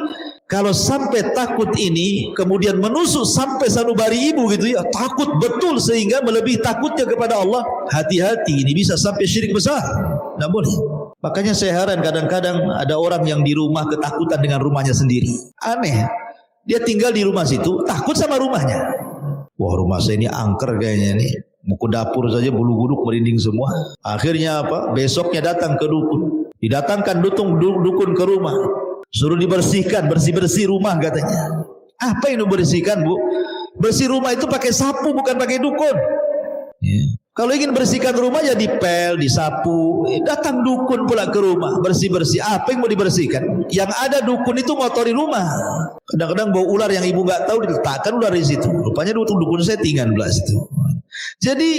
S1: Kalau sampai takut ini kemudian menusuk sampai sanubari ibu gitu ya, takut betul sehingga melebihi takutnya kepada Allah, hati-hati, ini bisa sampai syirik besar. Tidak boleh. Makanya saya heran kadang-kadang ada orang yang di rumah ketakutan dengan rumahnya sendiri. Aneh. Dia tinggal di rumah situ, takut sama rumahnya. Wah, rumah saya ini angker kayaknya nih. Mau ke dapur saja bulu kuduk merinding semua. Akhirnya apa? Besoknya datang ke dukun. Didatangkan dukun ke rumah. Suruh dibersihkan, bersih-bersih rumah katanya. Apa yang dibersihkan, Bu? Bersih rumah itu pakai sapu, bukan pakai dukun. Ya. Kalau ingin bersihkan rumah ya dipel, disapu. Datang dukun pula ke rumah, bersih-bersih. Apa yang mau dibersihkan? Yang ada dukun itu ngotori rumah. Kadang-kadang bau ular yang ibu nggak tahu diletakkan ular di situ. Rupanya dukun settingan pula situ. Jadi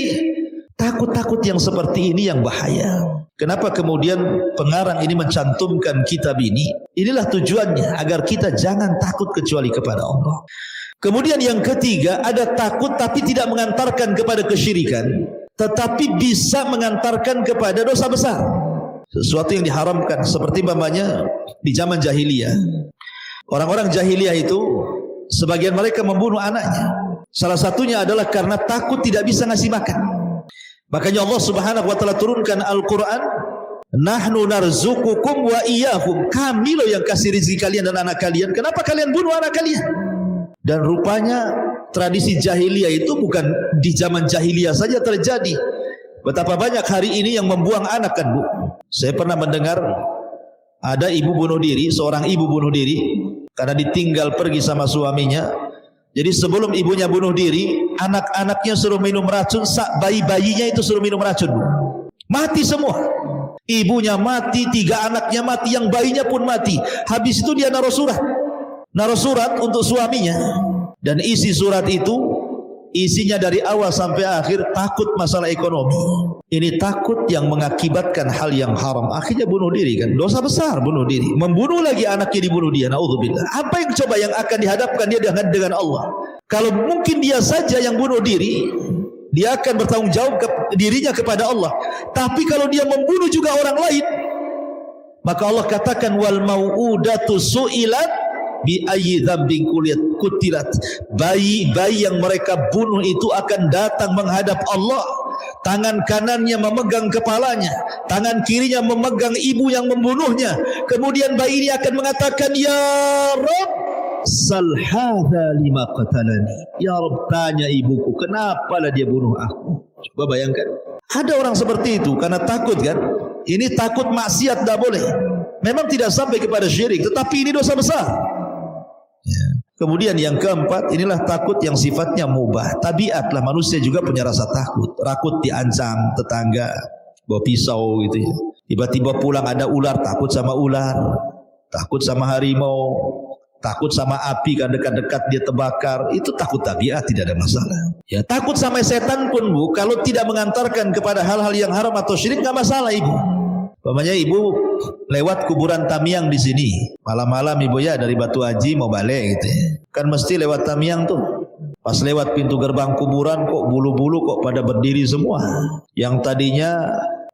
S1: takut-takut yang seperti ini yang bahaya. Kenapa kemudian pengarang ini mencantumkan kitab ini? Inilah tujuannya, agar kita jangan takut kecuali kepada Allah. Kemudian yang ketiga, ada takut tapi tidak mengantarkan kepada kesyirikan, tetapi bisa mengantarkan kepada dosa besar. Sesuatu yang diharamkan, seperti umpamanya di zaman jahiliyah. Orang-orang jahiliyah itu sebagian mereka membunuh anaknya. Salah satunya adalah karena takut tidak bisa ngasih makan. Makanya Allah Subhanahu wa taala turunkan Al-Qur'an, "Nahnu narzuqukum wa iyyahum." Kami loh yang kasih rezeki kalian dan anak kalian. Kenapa kalian bunuh anak kalian? Dan rupanya tradisi jahiliyah itu bukan di zaman jahiliyah saja terjadi. Betapa banyak hari ini yang membuang anak kan, Bu. Saya pernah mendengar ada ibu bunuh diri, seorang ibu bunuh diri karena ditinggal pergi sama suaminya. Jadi sebelum ibunya bunuh diri, anak-anaknya suruh minum racun, bayi-bayinya itu suruh minum racun, Bu. Mati semua. Ibunya mati, 3 anaknya mati, yang bayinya pun mati. Habis itu dia naruh surat untuk suaminya. Dan isi surat itu, isinya dari awal sampai akhir takut masalah ekonomi. Ini takut yang mengakibatkan hal yang haram. Akhirnya bunuh diri kan. Dosa besar bunuh diri. Membunuh lagi anaknya dibunuh dia. Na'udzubillah. Apa yang coba yang akan dihadapkan dia dengan Allah? Kalau mungkin dia saja yang bunuh diri, dia akan bertanggung jawab dirinya kepada Allah. Tapi kalau dia membunuh juga orang lain, maka Allah katakan wal mau'udatu su'ilat bi ayyi dzambin kutilat. Bayi yang mereka bunuh itu akan datang menghadap Allah. Tangan kanannya memegang kepalanya, tangan kirinya memegang ibu yang membunuhnya. Kemudian bayi ini akan mengatakan, "Ya Rabb, sal hadza lima qatalani. Ya Rabb, tanya ibuku kenapa lah dia bunuh aku. Coba bayangkan, ada orang seperti itu karena takut kan. Ini takut maksiat tidak boleh. Memang tidak sampai kepada syirik, tetapi ini dosa besar. Ya. Kemudian yang keempat, inilah takut yang sifatnya mubah. Tabiatlah manusia juga punya rasa takut. Takut diancam tetangga bawa pisau gitu ya. Tiba-tiba pulang ada ular, takut sama ular. Takut sama harimau, takut sama api kan dekat-dekat dia terbakar. Itu takut tabiat, tidak ada masalah. Ya, takut sama setan pun Bu, kalau tidak mengantarkan kepada hal-hal yang haram atau syirik nggak masalah ibu. Umpamanya ibu lewat kuburan Tamiang di sini, malam-malam ibu ya dari Batu Haji mau balik gitu ya. Kan mesti lewat Tamiang tuh. Pas lewat pintu gerbang kuburan kok bulu-bulu kok pada berdiri semua. Yang tadinya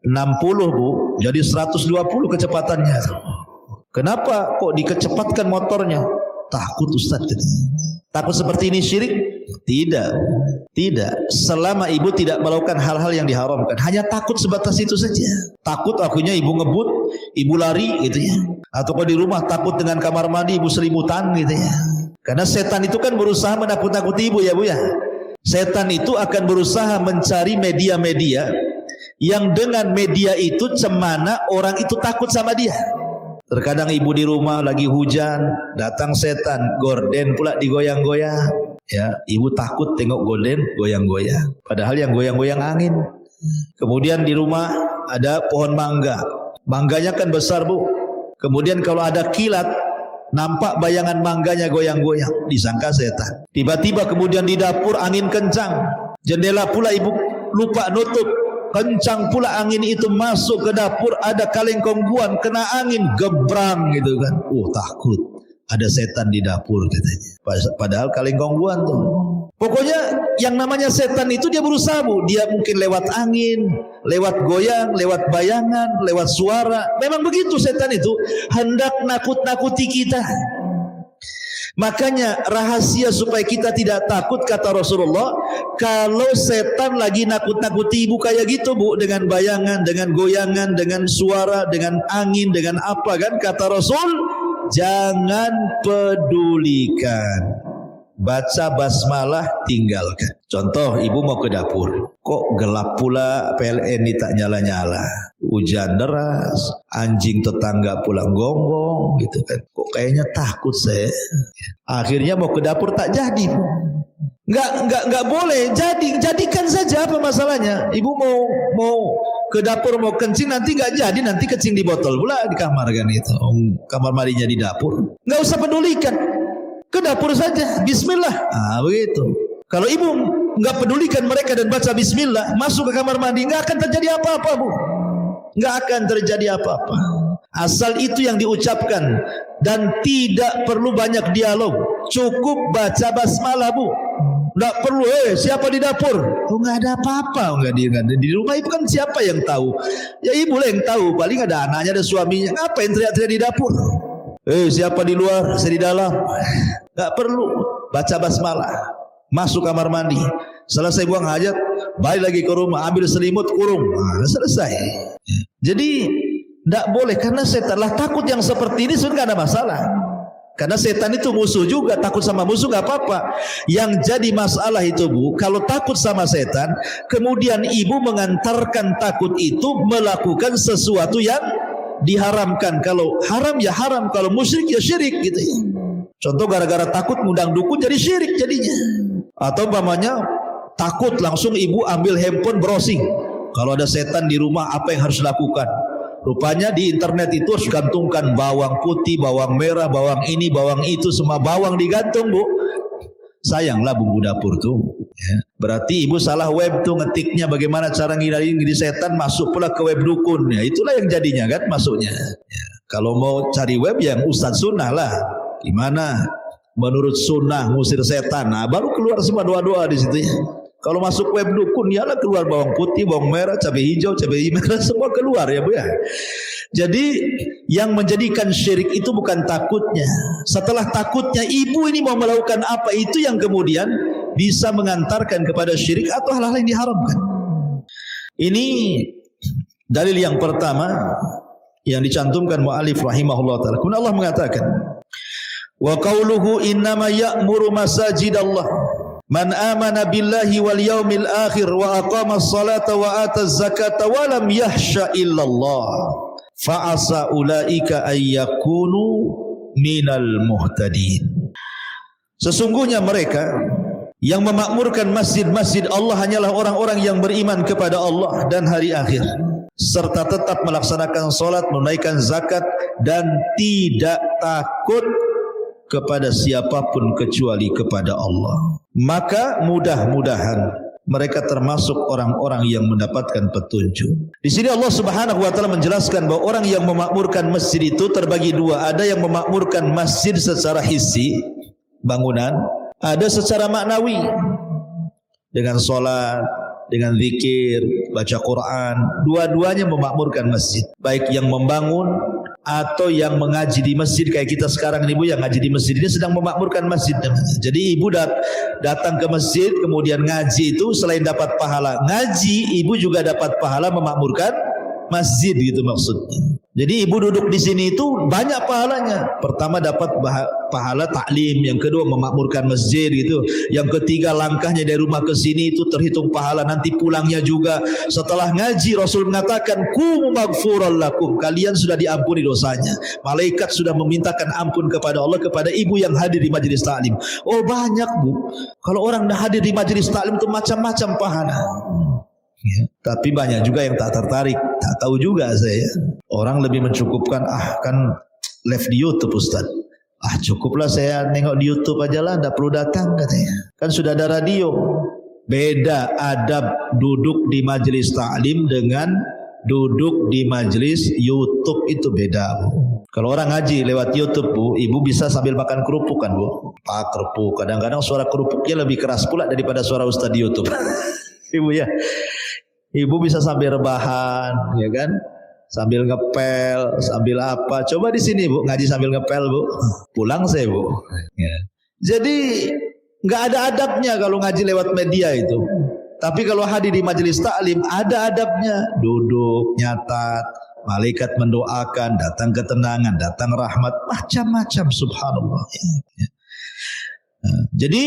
S1: 60 Bu, jadi 120 kecepatannya. Kenapa kok dikecepatkan motornya? Takut Ustaz. Takut seperti ini syirik? Tidak. Tidak. Selama ibu tidak melakukan hal-hal yang diharamkan, hanya takut sebatas itu saja. Takut akhirnya ibu ngebut, ibu lari gitu ya. Atau kalau di rumah takut dengan kamar mandi ibu selimutan gitu ya. Karena setan itu kan berusaha menakut-nakuti ibu ya Bu ya. Setan itu akan berusaha mencari media-media yang dengan media itu cemana orang itu takut sama dia. Terkadang ibu di rumah lagi hujan, datang setan, gorden pula digoyang-goyang. Ya, ibu takut tengok gorden goyang-goyang. Padahal yang goyang-goyang angin. Kemudian di rumah ada pohon mangga. Mangganya kan besar Bu. Kemudian kalau ada kilat, nampak bayangan mangganya goyang-goyang. Disangka setan. Tiba-tiba kemudian di dapur angin kencang. Jendela pula ibu lupa nutup. Kencang pula angin itu masuk ke dapur, ada kaleng kongguan kena angin gebrang gitu kan. Takut ada setan di dapur katanya. Padahal kaleng kongguan tuh. Pokoknya yang namanya setan itu dia berusaha Bu. Dia mungkin lewat angin, lewat goyang, lewat bayangan, lewat suara. Memang begitu setan itu hendak nakut-nakuti kita. Makanya rahasia supaya kita tidak takut kata Rasulullah, kalau setan lagi nakut-nakuti ibu kayak gitu Bu, dengan bayangan, dengan goyangan, dengan suara, dengan angin, dengan apa kan, kata Rasul, jangan pedulikan. Baca basmalah, tinggalkan. Contoh, ibu mau ke dapur, kok gelap pula, PLN ini tak nyala-nyala, hujan deras, anjing tetangga pulang gonggong gitu kan. Kok kayaknya takut saya. Akhirnya mau ke dapur tak jadi. Enggak boleh. Jadikan saja, apa masalahnya? Ibu mau ke dapur mau kencing nanti enggak jadi, nanti kencing di botol pula di kamar kan itu. Kamar mandinya di dapur. Enggak usah pedulikan. Ke dapur saja, bismillah. Begitu. Kalau ibu enggak pedulikan mereka dan baca bismillah, masuk ke kamar mandi, enggak akan terjadi apa-apa Bu. Enggak akan terjadi apa-apa. Asal itu yang diucapkan dan tidak perlu banyak dialog. Cukup baca basmalah Bu. Enggak perlu siapa di dapur? Enggak ada apa-apa. Enggak ada di rumah ibu kan siapa yang tahu? Ya ibu lah yang tahu. Paling ada anaknya, ada suaminya. Ngapain teriak-teriak di dapur? Siapa di luar? Saya di dalam. Enggak perlu. Baca basmalah. Masuk kamar mandi. Selesai buang hajat, balik lagi ke rumah, ambil selimut, kurung. Selesai. Jadi tidak boleh, karena setan lah takut yang seperti ini sebenarnya tidak ada masalah. Karena setan itu musuh juga, takut sama musuh nggak apa-apa. Yang jadi masalah itu Bu, kalau takut sama setan, kemudian ibu mengantarkan takut itu melakukan sesuatu yang diharamkan. Kalau haram ya haram, kalau musyrik ya syirik gitu ya. Contoh gara-gara takut ngundang dukun jadi syirik jadinya. Atau umpamanya takut langsung ibu ambil handphone browsing. Kalau ada setan di rumah apa yang harus dilakukan? Rupanya di internet itu harus gantungkan bawang putih, bawang merah, bawang ini, bawang itu, semua bawang digantung Bu. Sayanglah bumbu dapur tuh ya. Berarti ibu salah web tuh ngetiknya, bagaimana cara ngilangin setan, masuk pula ke web dukun ya. Itulah yang jadinya kan masuknya ya. Kalau mau cari web yang Ustadz Sunnah lah, gimana menurut sunnah ngusir setan, baru keluar semua doa-doa di situ ya. Kalau masuk web dukun ya lah keluar bawang putih, bawang merah, cabai hijau, cabai merah, semua keluar ya Bu ya. Jadi yang menjadikan syirik itu bukan takutnya. Setelah takutnya ibu ini mau melakukan apa, itu yang kemudian bisa mengantarkan kepada syirik atau hal-hal yang diharamkan. Ini dalil yang pertama yang dicantumkan mu'alif rahimahullah ta'ala. Kemudian Allah mengatakan, Wa qauluhu innama ya'muru masajidallah man amana billahi wal yaumil akhir wa aqamas salata wa ataz zakata wa lam yahsha illallah fa asa ulaika ayyakunu minal muhtadin. Sesungguhnya mereka yang memakmurkan masjid-masjid Allah hanyalah orang-orang yang beriman kepada Allah dan hari akhir, serta tetap melaksanakan salat, menunaikan zakat, dan tidak takut kepada siapapun kecuali kepada Allah. Maka mudah-mudahan mereka termasuk orang-orang yang mendapatkan petunjuk. Di sini Allah Subhanahu wa taala menjelaskan bahwa orang yang memakmurkan masjid itu terbagi dua. Ada yang memakmurkan masjid secara hissi, bangunan, ada secara maknawi, dengan solat, dengan zikir, baca Quran. Dua-duanya memakmurkan masjid, baik yang membangun atau yang mengaji di masjid. Kayak kita sekarang ini, Bu, yang ngaji di masjid ini sedang memakmurkan masjid. Jadi ibu datang ke masjid kemudian ngaji, itu selain dapat pahala ngaji, ibu juga dapat pahala memakmurkan masjid, gitu maksudnya. Jadi ibu duduk di sini itu banyak pahalanya. Pertama dapat pahala taklim, yang kedua memakmurkan masjid gitu. Yang ketiga langkahnya dari rumah ke sini itu terhitung pahala, nanti pulangnya juga. Setelah ngaji Rasul mengatakan kumu maghfuran lakum, kalian sudah diampuni dosanya. Malaikat sudah memintakan ampun kepada Allah kepada ibu yang hadir di majelis taklim. Oh banyak, Bu. Kalau orang hadir di majelis taklim itu macam-macam pahala. Ya, tapi banyak juga yang tak tertarik, tak tahu juga saya. Orang lebih mencukupkan, kan live di YouTube Ustaz. Cukuplah saya nengok di YouTube aja lah, tak perlu datang katanya. Kan sudah ada radio. Beda adab duduk di majelis taklim dengan duduk di majelis YouTube, itu beda, Bu. Kalau orang ngaji lewat YouTube, Bu, ibu bisa sambil makan kerupuk kan, Bu? Pak kerupuk, kadang-kadang suara kerupuknya lebih keras pula daripada suara Ustaz di YouTube. Ibu ya, ibu bisa sambil rebahan, ya kan, sambil ngepel, sambil apa. Coba di sini, Bu, ngaji sambil ngepel, Bu, pulang saya, Bu. Ya. Jadi nggak ada adabnya kalau ngaji lewat media itu. Tapi kalau hadir di majelis taklim ada adabnya. Duduk, nyatat, malaikat mendoakan, datang ketenangan, datang rahmat, macam-macam, subhanallah. Ya. Jadi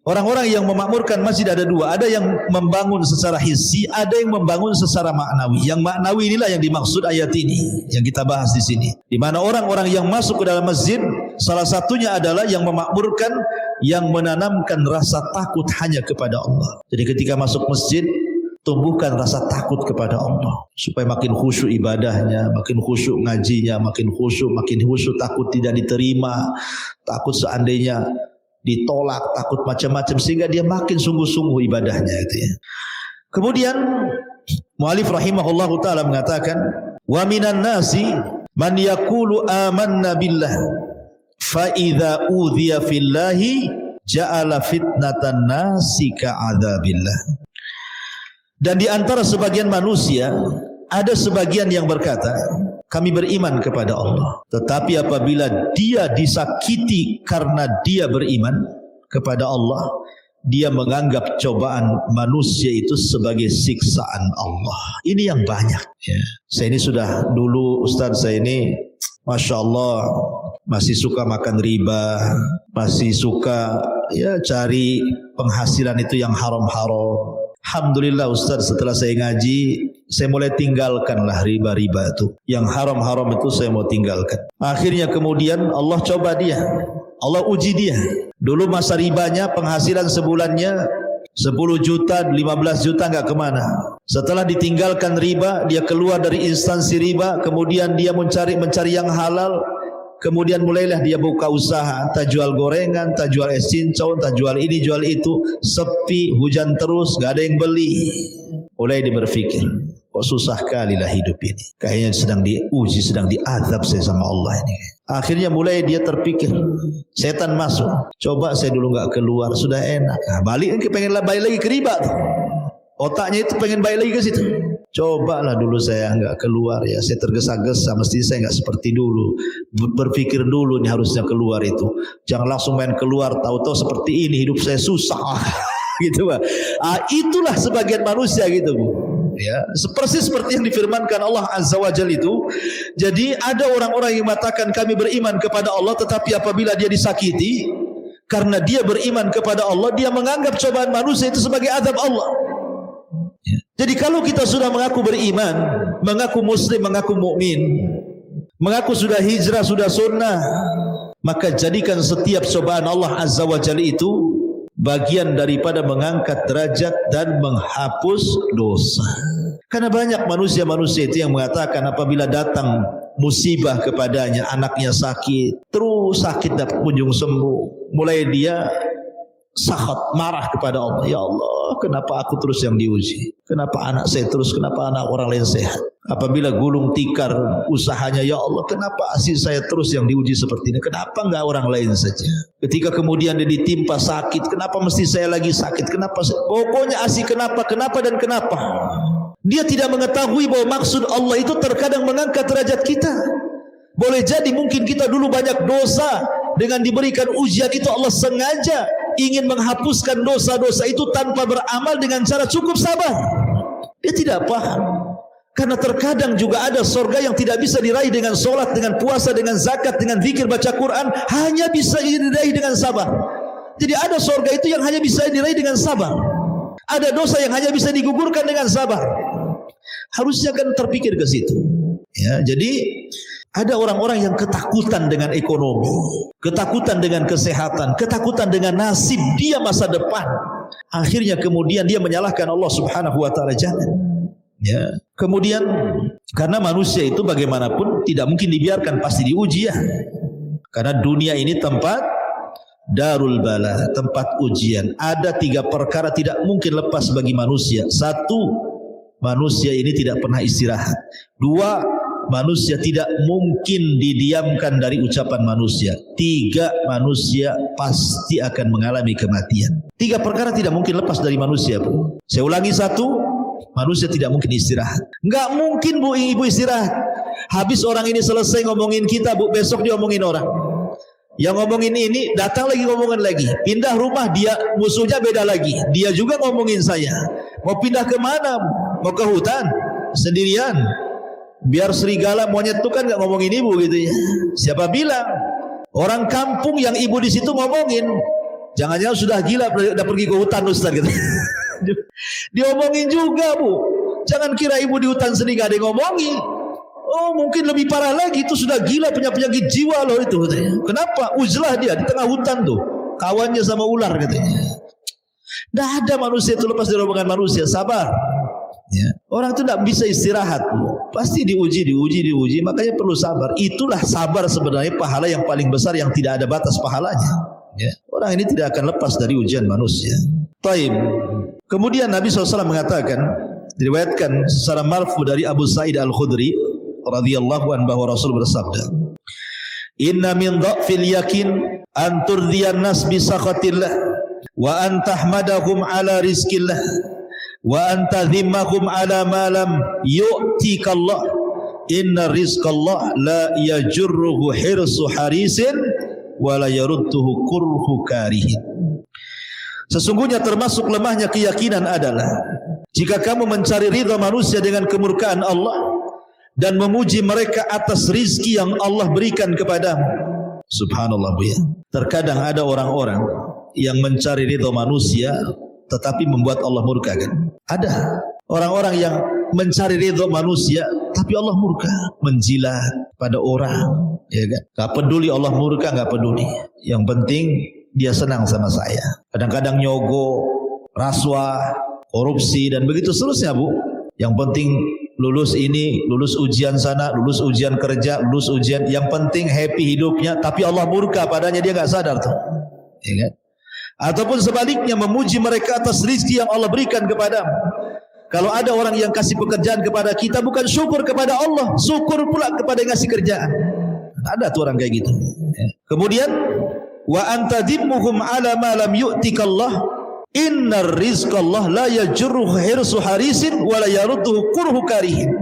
S1: orang-orang yang memakmurkan masjid ada dua. Ada yang membangun secara hissi, ada yang membangun secara maknawi. Yang maknawi inilah yang dimaksud ayat ini, yang kita bahas di sini. Di mana orang-orang yang masuk ke dalam masjid, salah satunya adalah yang memakmurkan, yang menanamkan rasa takut hanya kepada Allah. Jadi ketika masuk masjid, tumbuhkan rasa takut kepada Allah, supaya makin khusyuk ibadahnya, makin khusyuk ngajinya, makin khusyuk, takut tidak diterima, takut seandainya ditolak, takut macam-macam, sehingga dia makin sungguh-sungguh ibadahnya itu ya. Kemudian mu'alif rahimahullahu ta'ala mengatakan, wa minan nasi man yaqulu amanna billah fa idza udhiya fillahi ja'ala fitnatan nasi ka'adzabillah. Dan di antara sebagian manusia ada sebagian yang berkata, kami beriman kepada Allah, tetapi apabila dia disakiti karena dia beriman kepada Allah, dia menganggap cobaan manusia itu sebagai siksaan Allah. Ini yang banyak ya. Saya ini sudah dulu, Ustaz, saya ini Masya Allah masih suka makan riba, masih suka ya cari penghasilan itu yang haram-haram. Alhamdulillah Ustaz, setelah saya ngaji, saya mulai tinggalkanlah riba-riba itu. Yang haram-haram itu saya mau tinggalkan. Akhirnya kemudian Allah coba dia, Allah uji dia. Dulu masa ribanya penghasilan sebulannya 10 juta, 15 juta nggak kemana. Setelah ditinggalkan riba, dia keluar dari instansi riba, kemudian dia mencari yang halal. Kemudian mulailah dia buka usaha, tak jual gorengan, tak jual es cincau, tak jual ini, jual itu. Sepi, hujan terus, gak ada yang beli. Mulai dia berpikir, kok susah kali lah hidup ini. Kayaknya sedang diuji, sedang diazab saya sama Allah ini. Akhirnya mulai dia terpikir, setan masuk. Coba saya dulu gak keluar, sudah enak. Balik lagi ke riba tuh. Otaknya itu pengen balik lagi ke situ. Cobalah dulu saya enggak keluar ya, saya tergesa-gesa, mesti saya enggak seperti dulu. Berpikir dulu nih harusnya keluar itu. Jangan langsung main keluar, tahu-tahu seperti ini hidup saya susah. Gitu, Pak. Itulah sebagian manusia gitu, Bu. Ya, persis seperti yang difirmankan Allah Azza wa Jalla itu. Jadi ada orang-orang yang mengatakan kami beriman kepada Allah, tetapi apabila dia disakiti karena dia beriman kepada Allah, dia menganggap cobaan manusia itu sebagai azab Allah. Ya. Jadi kalau kita sudah mengaku beriman, mengaku muslim, mengaku mukmin, mengaku sudah hijrah, sudah sunnah, maka jadikan setiap cobaan Allah Azza wa Jalla itu bagian daripada mengangkat derajat dan menghapus dosa. Karena banyak manusia-manusia itu yang mengatakan apabila datang musibah kepadanya, anaknya sakit, terus sakit dapat kunjung sembuh, mulai dia sakhat, marah kepada Allah. Ya Allah, kenapa aku terus yang diuji? Kenapa anak saya terus? Kenapa anak orang lain sehat? Apabila gulung tikar usahanya, ya Allah, kenapa asih saya terus yang diuji seperti ini? Kenapa enggak orang lain saja? Ketika kemudian dia ditimpa sakit, kenapa mesti saya lagi sakit? Kenapa? Pokoknya asih kenapa dan kenapa. Dia tidak mengetahui bahwa maksud Allah itu terkadang mengangkat derajat kita. Boleh jadi mungkin kita dulu banyak dosa, dengan diberikan ujian itu Allah sengaja ingin menghapuskan dosa-dosa itu tanpa beramal dengan cara cukup sabar. Dia tidak paham. Karena terkadang juga ada surga yang tidak bisa diraih dengan solat, dengan puasa, dengan zakat, dengan zikir, baca Quran, hanya bisa diraih dengan sabar. Jadi ada surga itu yang hanya bisa diraih dengan sabar. Ada dosa yang hanya bisa digugurkan dengan sabar. Harusnya kan terpikir ke situ. Ya, jadi ada orang-orang yang ketakutan dengan ekonomi, ketakutan dengan kesehatan, ketakutan dengan nasib dia masa depan. Akhirnya kemudian dia menyalahkan Allah Subhanahu wa taala. Jangan. Ya. Kemudian karena manusia itu bagaimanapun tidak mungkin dibiarkan, pasti diuji ya. Karena dunia ini tempat darul bala, tempat ujian. Ada 3 perkara tidak mungkin lepas bagi manusia. 1, manusia ini tidak pernah istirahat. 2, manusia tidak mungkin didiamkan dari ucapan manusia. 3, manusia pasti akan mengalami kematian. 3 perkara tidak mungkin lepas dari manusia, Bu. Saya ulangi, 1, manusia tidak mungkin istirahat. Enggak mungkin Bu ibu istirahat. Habis orang ini selesai ngomongin kita, Bu, besok dia ngomongin orang. Yang ngomongin ini datang lagi ngomongin lagi. Pindah rumah dia musuhnya beda lagi. Dia juga ngomongin saya. Mau pindah ke mana? Mau ke hutan sendirian? Biar serigala monyet itu kan enggak ngomongin ibu gitu ya. Siapa bilang? Orang kampung yang ibu di situ ngomongin. Jangan-jangan sudah gila udah pergi ke hutan Ustaz gitu. Diomongin juga, Bu. Jangan kira ibu di hutan sendiri gak ada yang ngomongin. Oh, mungkin lebih parah lagi, itu sudah gila, punya penyakit jiwa loh itu. Kenapa? Uzlah dia di tengah hutan tuh, kawannya sama ular katanya. Tidak ada manusia itu lepas dari omongan manusia. Sabar ya. Orang itu tidak bisa istirahat, Bu. Pasti diuji. Makanya perlu sabar. Itulah sabar sebenarnya pahala yang paling besar, yang tidak ada batas pahalanya ya. Orang ini tidak akan lepas dari ujian manusia. Taib. Kemudian Nabi SAW mengatakan, diriwayatkan secara marfu dari Abu Sa'id Al-Khudri radhiyallahu anhu bahwa Rasul bersabda, "Inna min dha'fil yakin an turdiyan nas bi sakhatillah wa an tahmadahum ala rizqillah wa an tadhimmahum ala ma lam yu'tikallah. Inna rizqallah la yajurruhu hirsu harisin wa la yarudduhu kurhu karihin." Sesungguhnya termasuk lemahnya keyakinan adalah jika kamu mencari ridha manusia dengan kemurkaan Allah dan memuji mereka atas rizki yang Allah berikan kepadamu. Subhanallah, Bu ya. Terkadang ada orang-orang yang mencari ridha manusia tetapi membuat Allah murka kan? Ada orang-orang yang mencari ridha manusia tapi Allah murka, menjilat pada orang, ya kan? Gak peduli Allah murka, gak peduli. Yang penting dia senang sama saya. Kadang-kadang nyogo, rasuah, korupsi dan begitu seterusnya, Bu. Yang penting lulus ini, lulus ujian sana, lulus ujian kerja, lulus ujian. Yang penting happy hidupnya, tapi Allah murka padanya, dia enggak sadar tuh. Ya kan? Ataupun sebaliknya memuji mereka atas rezeki yang Allah berikan kepadamu. Kalau ada orang yang kasih pekerjaan kepada kita, bukan syukur kepada Allah, syukur pula kepada yang ngasih kerjaan. Ada tuh orang kayak gitu. Kemudian wa antadimmuhum ala ma lam yu'tikallah innar rizqallah la yajurruhu hirsu harisin wa la yarudduhu kurhu karihin.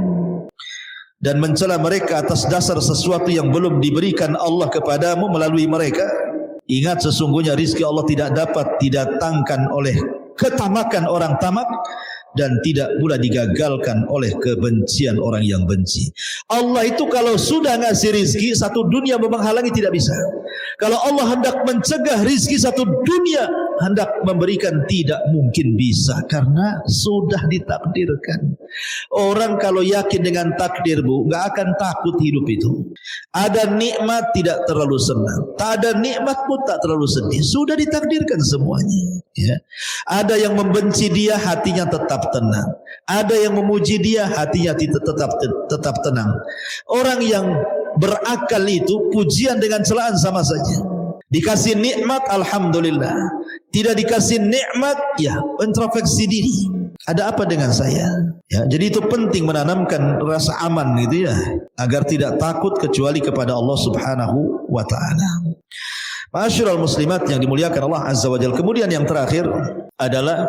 S1: Dan mencela mereka atas dasar sesuatu yang belum diberikan Allah kepadamu melalui mereka. Ingat, sesungguhnya rizki Allah tidak dapat didatangkan oleh ketamakan orang tamak, dan tidak pula digagalkan oleh kebencian orang yang benci. Allah itu kalau sudah ngasih rizki, satu dunia menghalangi tidak bisa. Kalau Allah hendak mencegah rizki, satu dunia hendak memberikan tidak mungkin bisa, karena sudah ditakdirkan. Orang kalau yakin dengan takdir, Bu, nggak akan takut hidup itu. Ada nikmat tidak terlalu senang, tak ada nikmat pun tak terlalu sedih. Sudah ditakdirkan semuanya. Ya. Ada yang membenci dia, hatinya tetap tenang. Ada yang memuji dia, hatinya tetap tenang. Orang yang berakal itu pujian dengan celaan sama saja. Dikasih nikmat, alhamdulillah. Tidak dikasih nikmat, ya introspeksi diri. Ada apa dengan saya? Ya, jadi itu penting menanamkan rasa aman gitu ya, agar tidak takut kecuali kepada Allah Subhanahu wa taala. Ma'asyiral muslimat yang dimuliakan Allah Azza wa Jalla. Kemudian yang terakhir adalah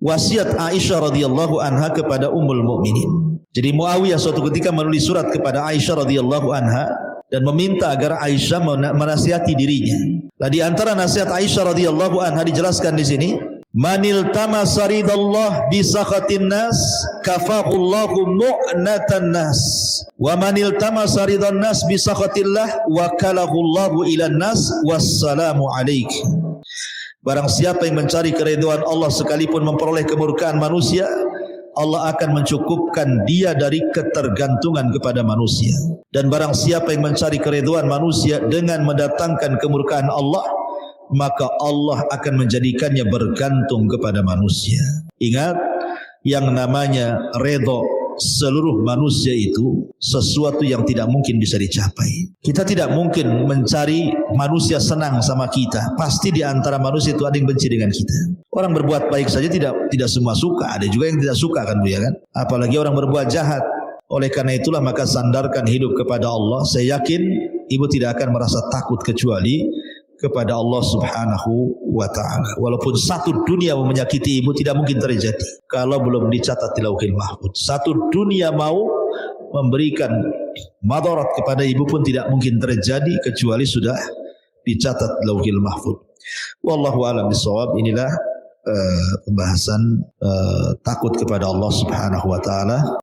S1: wasiat Aisyah radhiyallahu anha kepada Ummul Mukminin. Jadi Muawiyah suatu ketika menulis surat kepada Aisyah radhiyallahu anha dan meminta agar Aisyah menasihati dirinya. Nah, di antara nasihat Aisyah radhiyallahu anha dijelaskan di sini, manil tamasa ridallah bi sakhatin nas kafahullahu mu'natan nas wa manil tamasa ridan nas bi sakhatillah wakalahullahu ilan nas wassalamu alaikum. Barang siapa yang mencari keridhaan Allah sekalipun memperoleh kemurkaan manusia, Allah akan mencukupkan dia dari ketergantungan kepada manusia. Dan barang siapa yang mencari keridhaan manusia dengan mendatangkan kemurkaan Allah, maka Allah akan menjadikannya bergantung kepada manusia. Ingat, yang namanya redha seluruh manusia itu sesuatu yang tidak mungkin bisa dicapai. Kita tidak mungkin mencari manusia senang sama kita. Pasti di antara manusia itu ada yang benci dengan kita. Orang berbuat baik saja tidak semua suka, ada juga yang tidak suka kan, Bu, ya kan? Apalagi orang berbuat jahat. Oleh karena itulah maka sandarkan hidup kepada Allah. Saya yakin ibu tidak akan merasa takut kecuali kepada Allah Subhanahu wa ta'ala. Walaupun satu dunia mau menyakiti ibu tidak mungkin terjadi kalau belum dicatat di Lauhil Mahfuz. Satu dunia mau memberikan madarat kepada ibu pun tidak mungkin terjadi kecuali sudah dicatat di Lauhil Mahfuz. Wallahu a'lam bishawab. Inilah pembahasan takut kepada Allah Subhanahu wa ta'ala.